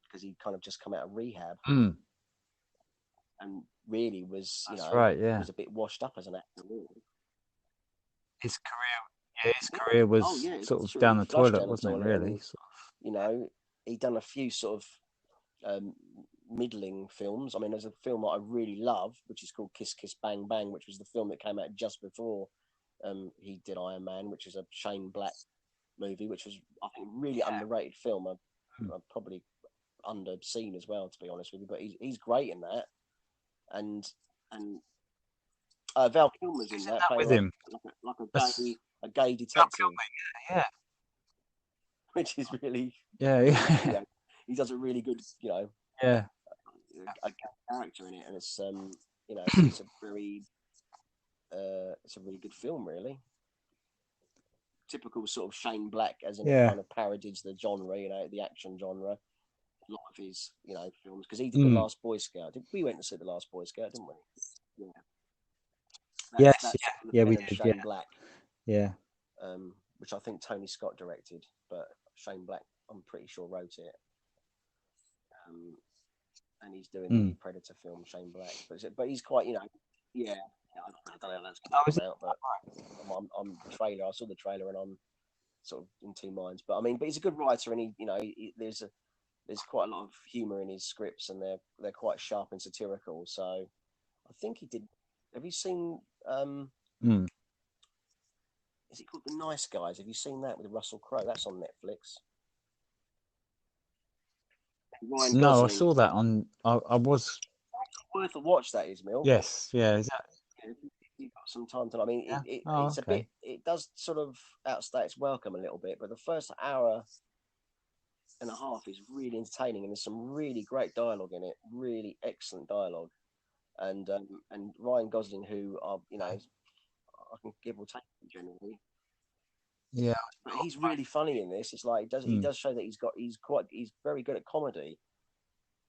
Because he'd kind of just come out of rehab, and really was was a bit washed up as an actor. Really. His career was sort of down the toilet, wasn't it? Really, He'd done a few sort of middling films. I mean, there's a film that I really love, which is called Kiss Kiss Bang Bang, which was the film that came out just before he did Iron Man, which is a Shane Black movie, which was, I think, really underrated film. Probably underseen as well, to be honest with you, but he's great in that. And Val Kilmer's in that with him, like a gay detective. Yeah, which is really he does a really good a character in it, and it's it's a really good film, really. Typical sort of Shane Black, as in it kind of parodies the genre, the action genre. A lot of his films, because he did The Last Boy Scout. We went to see The Last Boy Scout, didn't we? That's we did. Shane Black. Yeah. Which I think Tony Scott directed, but Shane Black, I'm pretty sure, wrote it. And he's doing the Predator film, Shane Black. But he's quite, I don't know how that's going to come out, but I'm trailer. I saw the trailer and I'm sort of in two minds. But I mean, but he's a good writer, and there's quite a lot of humour in his scripts, and they're quite sharp and satirical. So I think he did. Have you seen? Is it called The Nice Guys? Have you seen that with Russell Crowe? That's on Netflix. No, I saw that on. I was. It's worth a watch. That is, Mill. Yes, yeah. Is that? If you've got some time to. I mean, it's okay. a bit. It does sort of outstay its welcome a little bit, but the first hour and a half is really entertaining, and there's some really great dialogue in it. Really excellent dialogue, and Ryan Gosling, who I can give or take generally. Yeah, but he's really funny in this. It's like he does show that he's very good at comedy,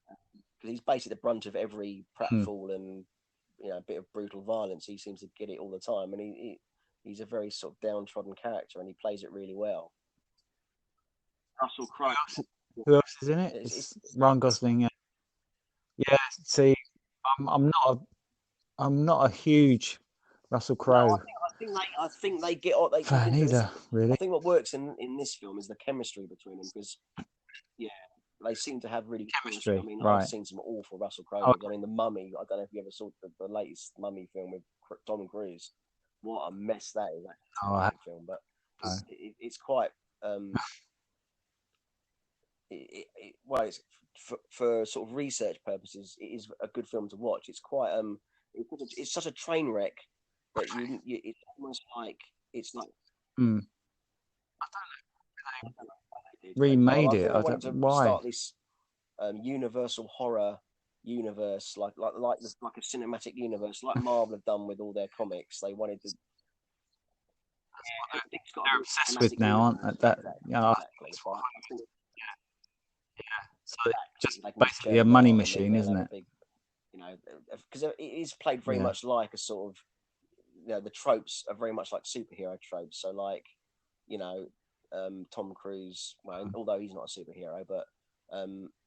because he's basically the brunt of every pratfall and a bit of brutal violence. He seems to get it all the time, and he's a very sort of downtrodden character, and he plays it really well. Russell Crowe. Who else is in it? It's Ryan Gosling. Yeah. See, I'm not a huge Russell Crowe. No, I think they get on. Fan either, really. I think what works in this film is the chemistry between them, because they seem to have really good chemistry. I mean, right. I've seen some awful Russell Crowe. I mean, The Mummy. I don't know if you ever saw the latest Mummy film with Tom Cruise. What a mess that is! That film, but it's quite. It's for sort of research purposes, it is a good film to watch. It's quite it's such a train wreck that it's almost like it's like I don't know. Remade it. I don't know why. Start this universal horror universe, like a cinematic universe, like Marvel have done with all their comics. They wanted to. They're obsessed with now, aren't they? That exactly. So just They can just basically churn a it money out and then machine, they'll isn't have it? a big, you know, because it is played very Yeah. much like a sort of, you know, the tropes are very much like superhero tropes. So like, you know, Tom Cruise, well, although he's not a superhero, but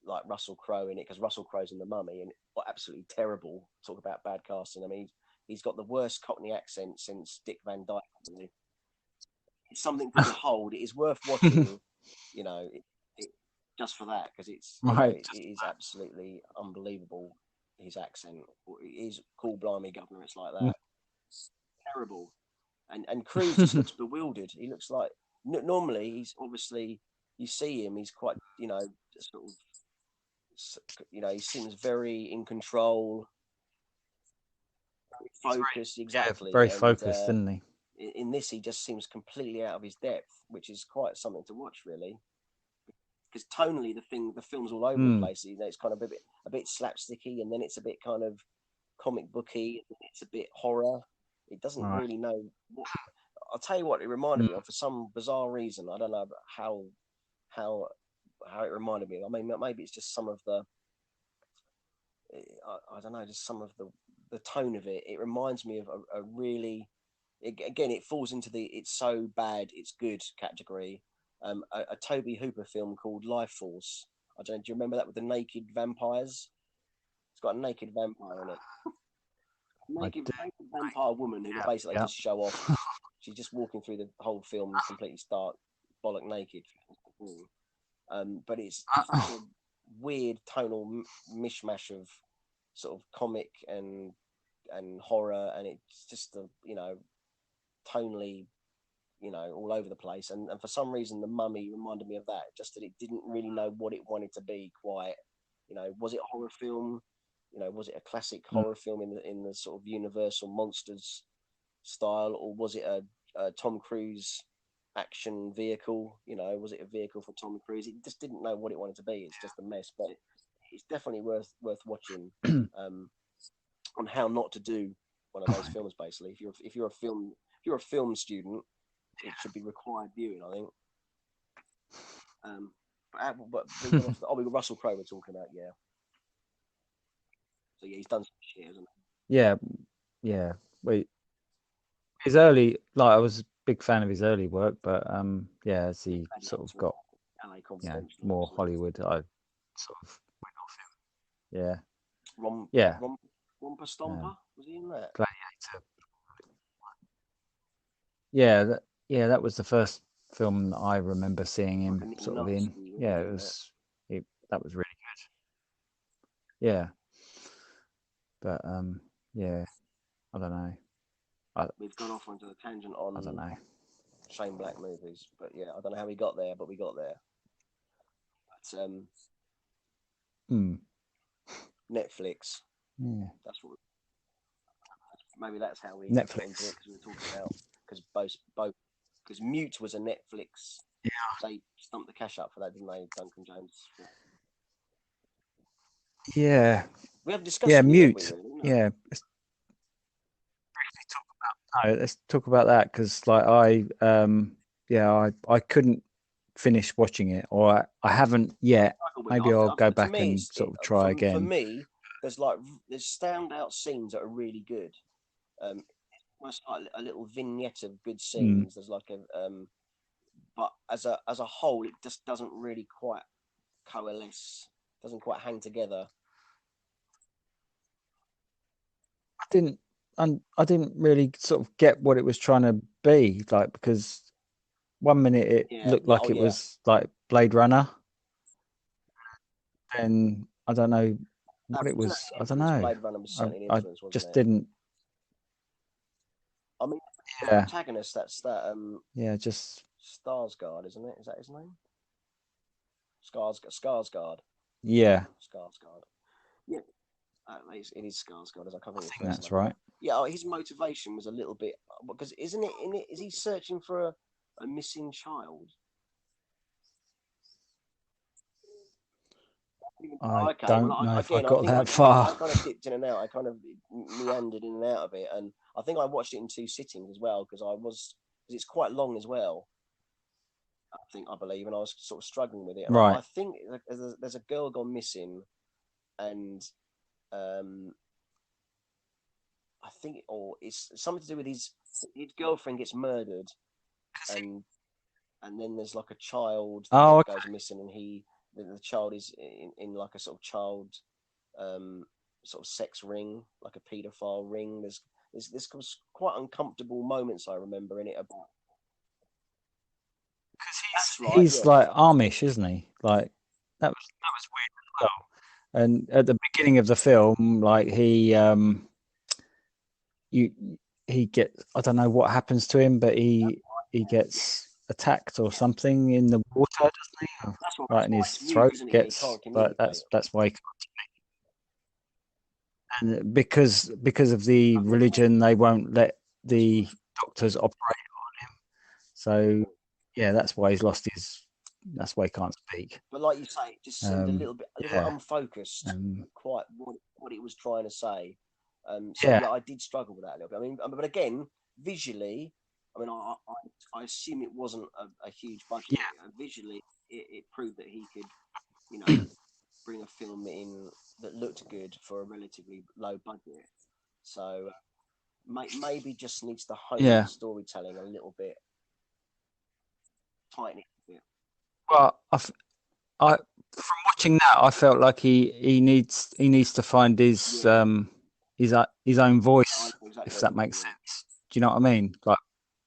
like Russell Crowe in it, because Russell Crowe's in The Mummy, and absolutely terrible. Talk about bad casting. I mean, he's got the worst Cockney accent since Dick Van Dyke. Really. It's something to behold. It is worth watching, you know, just for that, because it's, you know, Right. it is absolutely unbelievable. His accent, it is cool, blimey, governor. It's like that. Terrible. And Cruise just looks bewildered. He looks like normally he's obviously, you see him, he's quite, you know, sort of, you know, he seems very in control, focused, exactly. Very And focused, isn't he? in this, he just seems completely out of his depth, which is quite something to watch, really. Because tonally, the film's all over the place. You know, it's kind of a bit slapsticky, and then it's a bit kind of comic booky, and it's a bit horror. It doesn't really know what. I'll tell you what it reminded me of for some bizarre reason. I don't know how it reminded me of. I mean, maybe it's just some of the. I don't know, just some of the tone of it. It reminds me of a really. Again, it falls into the "it's so bad, it's good" category. A Toby Hooper film called Life Force. I don't know. Do you remember that with the naked vampires? It's got a naked vampire in it. Naked vampire woman who basically just show off. She's just walking through the whole film completely stark, bollock naked. But it's such a weird tonal mishmash of sort of comic and horror, and it's just you know, tonally, you know, all over the place. And for some reason, The Mummy reminded me of that. Just that it didn't really know what it wanted to be quite. You know, was it a horror film? You know, was it a classic horror film in the sort of Universal monsters style, or was it a Tom Cruise action vehicle? You know, was it a vehicle for Tom Cruise? It just didn't know what it wanted to be. It's just a mess, but it's definitely worth watching on how not to do one of those films. Basically, if you're a film student, it should be required viewing, I think. But we got Russell Crowe we're talking about, yeah. So yeah, he's done some shit, hasn't he? Yeah. Wait, his early, like, I was a big fan of his early work, but yeah, as he sort of got, you know, more Hollywood, I sort of went off him. Yeah. Romper Stomper, was he in that? Gladiator. That was the first film that I remember seeing him Like sort of in. Yeah, that was really good. Yeah. But yeah, I don't know. We've gone off onto a tangent on I don't know. Shane Black movies, but yeah, I don't know how we got there, but we got there. But Netflix. Yeah. That's what. Maybe that's how we Netflix. got into it, because we were talking about both because Mute was a Netflix. Yeah. They stumped the cash up for that, didn't they, Duncan Jones? Yeah. We have discussed. Yeah, it, Mute. Really, no? Yeah. Let's talk about that, because like I couldn't finish watching it, or I haven't yet. Maybe I'll go back and sort of try again. For me, there's standout scenes that are really good. Almost like a little vignette of good scenes. There's like but as a whole, it just doesn't really quite coalesce. Doesn't quite hang together. I didn't really sort of get what it was trying to be like, because one minute it looked like it was like Blade Runner, and I don't know what it was. I don't know. Blade Runner was certainly an influence, wasn't just it? didn't. I mean, the protagonist, that's that. Just Skarsgård, isn't it? Is that his name? Skarsgård. Yeah. Skarsgård. Yeah. It is Skarsgård, as I can't think that's right. Yeah, his motivation was a little bit, because isn't it in it? Is he searching for a missing child? I don't know if I got that far. I kind of dipped in and out. I kind of meandered in and out of it, and I think I watched it in 2 sittings as well, because it's quite long as well. I believe, and I was sort of struggling with it. And Right. I think there's a girl gone missing, and I think, or it's something to do with his girlfriend gets murdered, and then there's like a child Oh, that okay. goes missing, and the child is in like a sort of child sort of sex ring, like a paedophile ring. There's quite uncomfortable moments I remember in it about. That's right, He's yeah. like Amish, isn't he? Like that was weird as well. And at the beginning of the film, like you he gets, I don't know what happens to him, but he gets attacked or something in the water, doesn't he? That's Right, right. and his It's mute, throat isn't it? And he gets, can't but communicate. that's why he can't. And because of the religion, they won't let the doctors operate on him. So yeah, that's why he's lost his. That's why he can't speak. But like you say, it just seemed a little Yeah. unfocused. Quite what it was trying to say. So Yeah. yeah, I did struggle with that a little bit. I mean, but again, visually, I mean, I assume it wasn't a huge budget. Yeah. Visually, it proved that he could, you know, bring a film in that looked good for a relatively low budget. So maybe just needs to hone Yeah. the storytelling a little bit, tighten it a bit. Well, I from watching that, I felt like he needs to find his his own voice, Exactly if what that you mean. makes sense. Do you know what I mean? Like,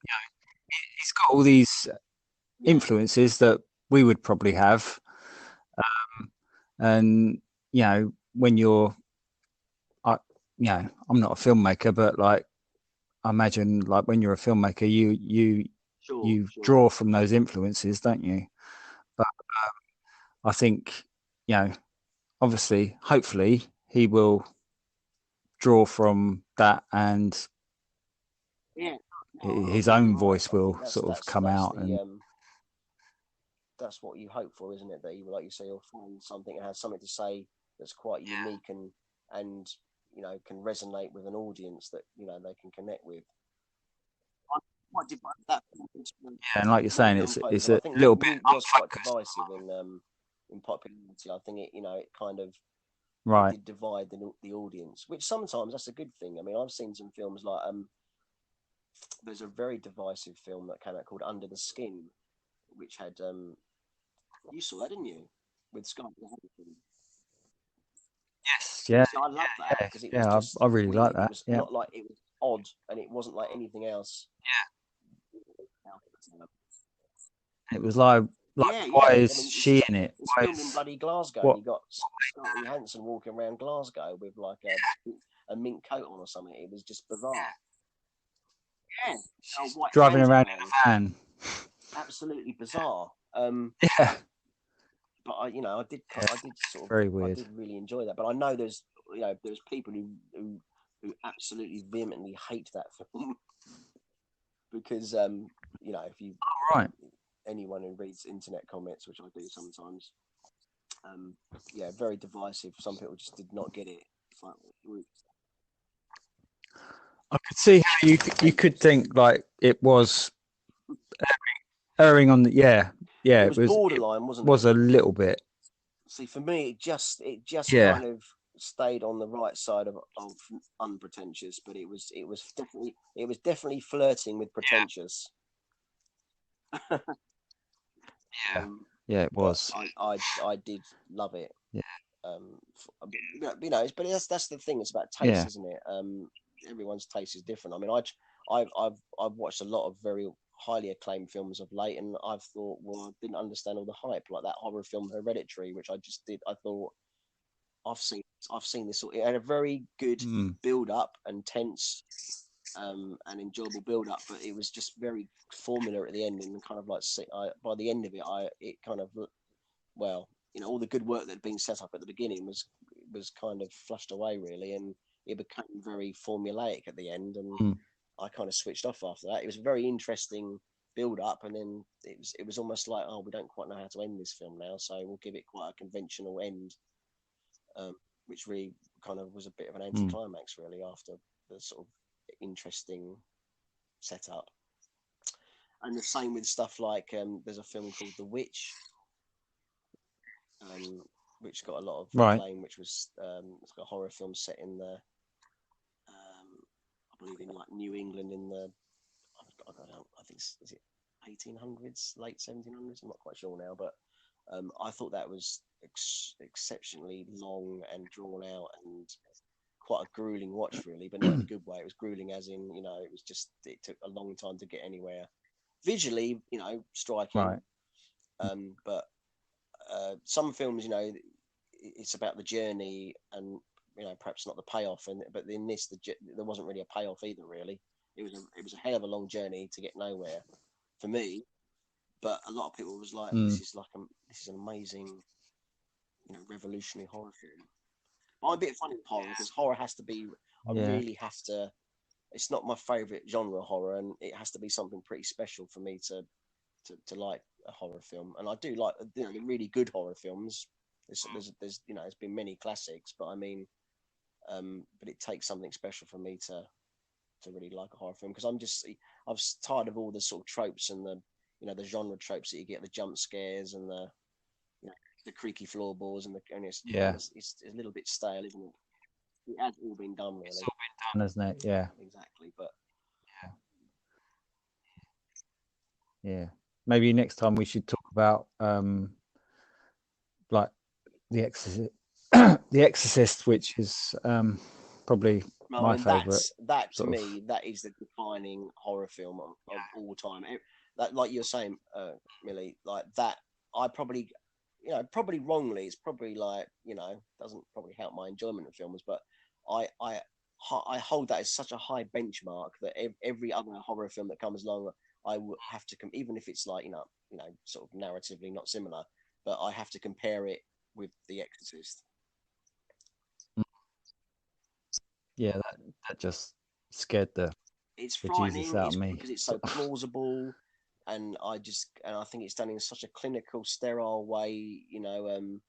you know, he's got all these influences that we would probably have, and you know, when you're, I'm not a filmmaker, but like, I imagine like when you're a filmmaker, you Sure. draw from those influences, don't you? But I think, you know, obviously, hopefully, he will draw from that, and Yeah. his own voice will sort of come That's out. the And that's what you hope for, isn't it? That you, like you say, you'll find something that has something to say that's quite unique and you know can resonate with an audience that you know they can connect with. I did that. yeah, and like you're saying, Unfocused, it's and I a think little bit Mute was quite unfocused, divisive in popularity. I think it kind of it right? did divide the audience, which sometimes that's a good thing. I mean, I've seen some films like there's a very divisive film that came out called Under the Skin, which had you saw that, didn't you? With Scarlett Johansson. Yes, yeah, See, I love that yeah, because it was yeah. just I really like weird. It that. was Yeah, not like it was odd, and it wasn't like anything else. it was like Yeah. why I is mean, she in it? it's Why filmed in is bloody Glasgow, and what? you got Scarlett Johansson walking around Glasgow with like a mink coat on or something. It was just bizarre. Yeah, a white Driving transit around van. in a van. Absolutely bizarre. Yeah, But I did sort of, very I weird. did really enjoy that. But I know there's people who absolutely vehemently hate that film because if you Right. anyone who reads internet comments, which I do sometimes, very divisive. Some people just did not get it. It's like, I could see how you could think like it was erring on the it was borderline, wasn't was it? a little bit. See, for me, it just Yeah. kind of stayed on the right side of unpretentious, but it was definitely flirting with pretentious. Yeah, it was. I did love it. Yeah. But that's the thing. It's about taste, Yeah. isn't it? Everyone's taste is different. I mean, I've watched a lot of very highly acclaimed films of late, and I've thought, well, I didn't understand all the hype, like that horror film Hereditary, which I just did. I thought I've seen this. It had a very good build up and tense, and enjoyable build up, but it was just very formula at the end, and kind of like by the end of it kind of all the good work that had been set up at the beginning was kind of flushed away really, and it became very formulaic at the end, and I kind of switched off after that. It was a very interesting build up, and then it was almost like, oh, we don't quite know how to end this film now, so we'll give it quite a conventional end, which really kind of was a bit of an anticlimax really after the sort of interesting setup. And the same with stuff like there's a film called The Witch, which got a lot of acclaim, which was it's got a horror film set in the I believe in like New England in the I don't know, I think is it 1800s, late 1700s, I'm not quite sure now, but I thought that was exceptionally long and drawn out and quite a grueling watch, really, but not in a good way. It was grueling as in, you know, it took a long time to get anywhere. Visually, you know, striking, right. But some films, you know, it's about the journey and, you know, perhaps not the payoff. But in this, there wasn't really a payoff either, really. It was a hell of a long journey to get nowhere for me. But a lot of people was like, this is an amazing, you know, revolutionary horror film. I'm a bit funny with horror because horror has to be. I really have to. It's not my favourite genre, horror, and it has to be something pretty special for me to like a horror film. And I do like, you know, the really good horror films. There's you know, there's been many classics, but I mean, but it takes something special for me to really like a horror film because I'm tired of all the sort of tropes and the, you know, the genre tropes that you get, the jump scares and the, you know, the creaky floorboards and it's a little bit stale, isn't it? It has all been done, really. It's all been done, hasn't it? Yeah. Exactly. But yeah. Maybe next time we should talk about like The Exorcist, The Exorcist, which is probably my favourite. That to me, that is the defining horror film of all time. That, like you're saying, Millie, like that. I probably, you know, probably wrongly, it's probably like, you know, doesn't probably help my enjoyment of films, but I hold that as such a high benchmark that every other horror film that comes along, I would have to even if it's like, you know, sort of narratively not similar, but I have to compare it with The Exorcist. Yeah, that just scared the Jesus out of me because it's so plausible, and I think it's done in such a clinical, sterile way. You know,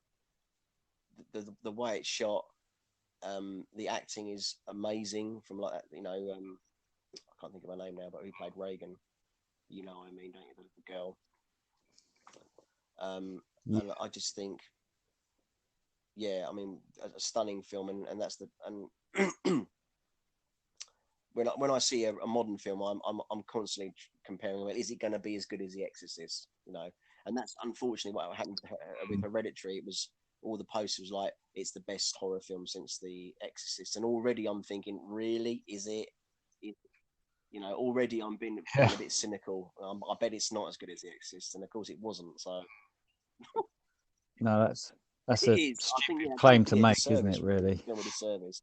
the way it's shot, the acting is amazing. From like, you know, I can't think of her name now, but who played Reagan? You know what I mean, don't you? The girl. And I just think, yeah, I mean, a stunning film, and that's and when I see a modern film, I'm constantly comparing. Well, is it going to be as good as The Exorcist? You know, and that's unfortunately what happened with Hereditary. It was all the posters like it's the best horror film since The Exorcist, and already I'm thinking, really, is it? You know, already I'm being a bit cynical. I bet it's not as good as The Exorcist, and of course it wasn't. So no, that's a stupid claim to make, isn't it? Really. Film with a service.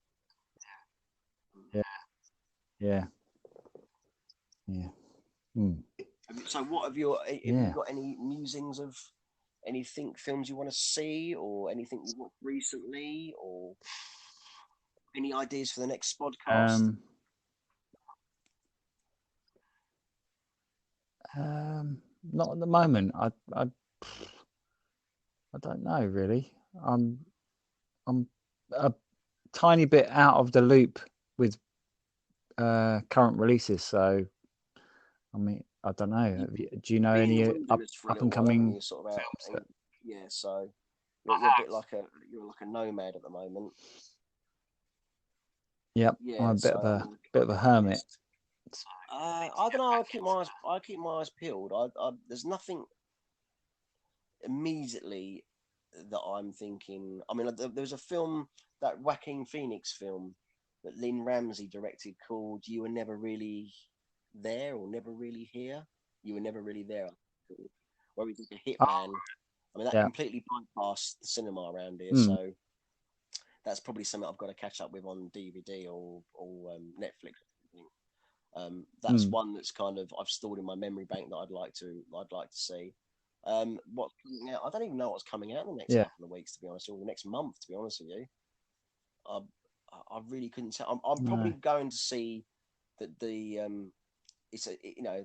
Yeah. So, what have you got any musings of anything films you want to see, or anything you watched recently, or any ideas for the next podcast? Not at the moment. I don't know really. I'm a tiny bit out of the loop with current releases, so I mean, I don't know. Do you know any up and coming films? Yeah, so you're a bit like a nomad at the moment. Yep, yeah, I'm a bit of a hermit. I don't know. I keep my eyes peeled. There's nothing immediately that I'm thinking. I mean, there was a film, that Joaquin Phoenix film that Lynn Ramsey directed called "You Were Never Really There" or "Never Really Here." You were never really there. Where he's like a hitman. I mean, that completely bypassed the cinema around here. So that's probably something I've got to catch up with on DVD or Netflix. That's one that's kind of I've stored in my memory bank that I'd like to see. What's coming out? I don't even know what's coming out in the next couple of weeks, to be honest, or the next month, to be honest with you. I really couldn't tell. I'm probably going to see the it's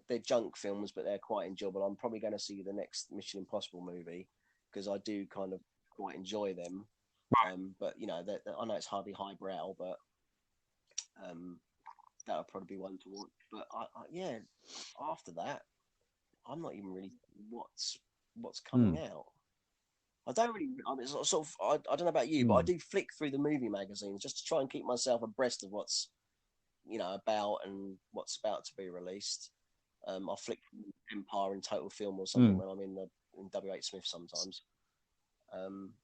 they're junk films, but they're quite enjoyable. I'm probably going to see the next Mission Impossible movie because I do kind of quite enjoy them. But you know, I know it's hardly highbrow, but that would probably be one to watch. But yeah, after that, I'm not even really what's coming Mm. out. I don't really. I mean, it's sort of. I don't know about you, but I Mm. do flick through the movie magazines just to try and keep myself abreast of what's about and what's about to be released. I flick through Empire and Total Film or something Mm. when I'm in W.H. Smith sometimes. Um,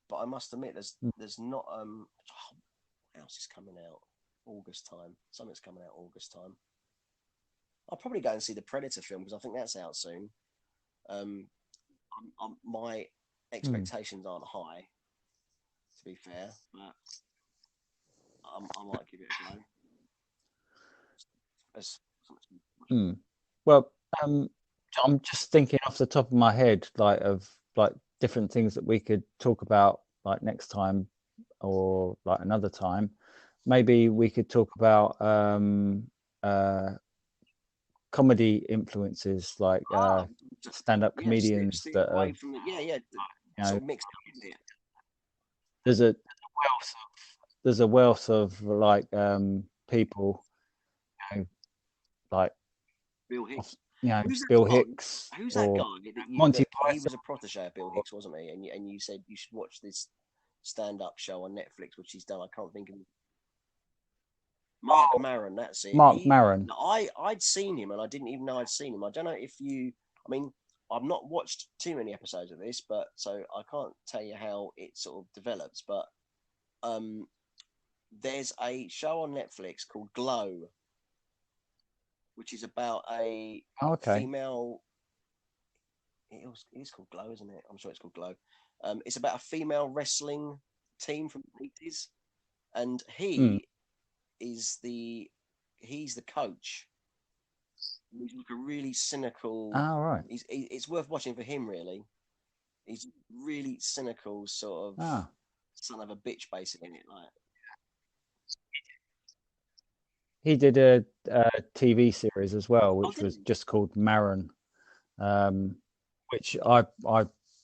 but I must admit, Mm. there's not. What else is coming out? August time. Something's coming out August time. I'll probably go and see the Predator film because I think that's out soon. Um, my Mm. expectations aren't high, to be fair, but I might give it a go. As Mm. Well, um, I'm just thinking off the top of my head, like of like different things that we could talk about, like next time or like another time. Maybe we could talk about uh, comedy influences, like oh, stand-up yeah, comedians steer that away have, from the yeah, you know, sort of mixed up, isn't it? there's a there's a wealth of like people, you know, like Bill Hicks. Who's that Bill guy? Hicks Who's that or guy that you Monty that he Python. was a protege of Bill Hicks, wasn't he? And you said you should watch this stand-up show on Netflix, which he's done. I can't think of Mark Maron. That's it. Mark Maron. I'd seen him, and I didn't even know I'd seen him. I don't know if you. I mean, I've not watched too many episodes of this, but so I can't tell you how it sort of develops. But um, there's a show on Netflix called Glow, which is about a Oh, okay. female. It is called Glow, isn't it? I'm sure it's called Glow. It's about a female wrestling team from the 80s, and Mm. he's the coach. He's like a really cynical. All right. It's worth watching for him, really. He's really cynical, sort of Ah. son of a bitch, basically. In it, like He did a TV series as well, oh, which did was he? just called Maron, um, which I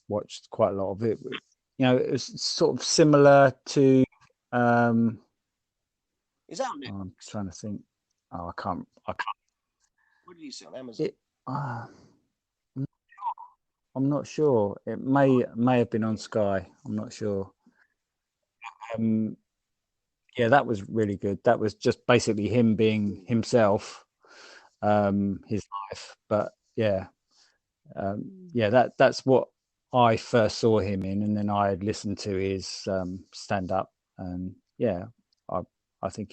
watched quite a lot of it. You know, it was sort of similar to. Um, Is that on I'm Netflix? trying to think. Oh, I can't. What did you see on Amazon? It. I'm not sure. It may have been on Sky. I'm not sure. Um, yeah, that was really good. That was just basically him being himself, his life. But yeah, yeah, that's what I first saw him in, and then I listened to his stand up, and yeah, I I think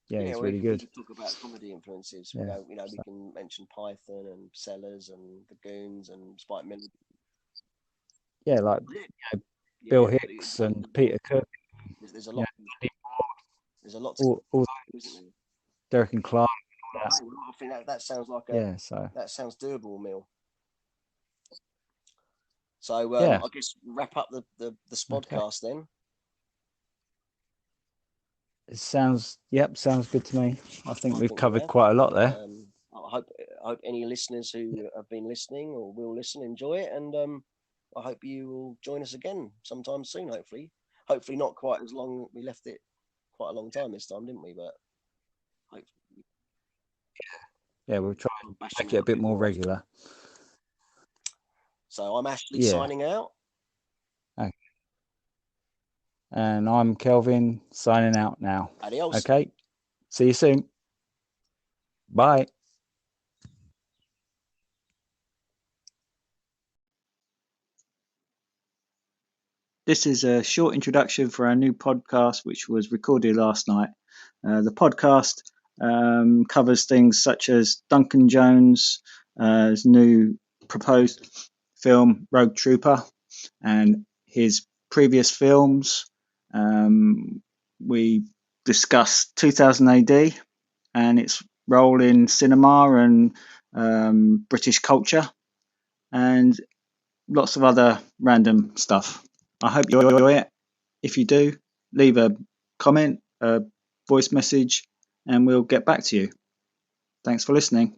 Yeah, he's well, really if we good. could talk about comedy influences, Yeah, we so, can mention Python and Sellers and the Goons and Spike Miller. yeah, like Bill Yeah, Hicks and Peter Kirk, there's a you lot. know, There's a lot to all isn't there? Derek and Clark, all that. Right, well, I think that sounds like Yeah, so that sounds doable, Mill. So yeah, I guess wrap up the okay. spodcast then. It sounds good to me. I think I we've think we covered have. quite a lot there. I hope any listeners who have been listening or will listen enjoy it, and I hope you will join us again sometime soon. Hopefully not quite as long. We left it quite a long time this time, didn't we? But hopefully Yeah, we'll try we'll and bash them make it out a a bit bit more more often. regular. So I'm Ashley Yeah. signing out. Okay. And I'm Kelvin signing out now. Adios. Okay. See you soon. Bye. This is a short introduction for our new podcast, which was recorded last night. The podcast covers things such as Duncan Jones' new proposed film, Rogue Trooper, and his previous films. We discussed 2000 AD and its role in cinema and British culture, and lots of other random stuff. I hope you enjoy it. If you do, leave a comment, a voice message, and we'll get back to you. Thanks for listening.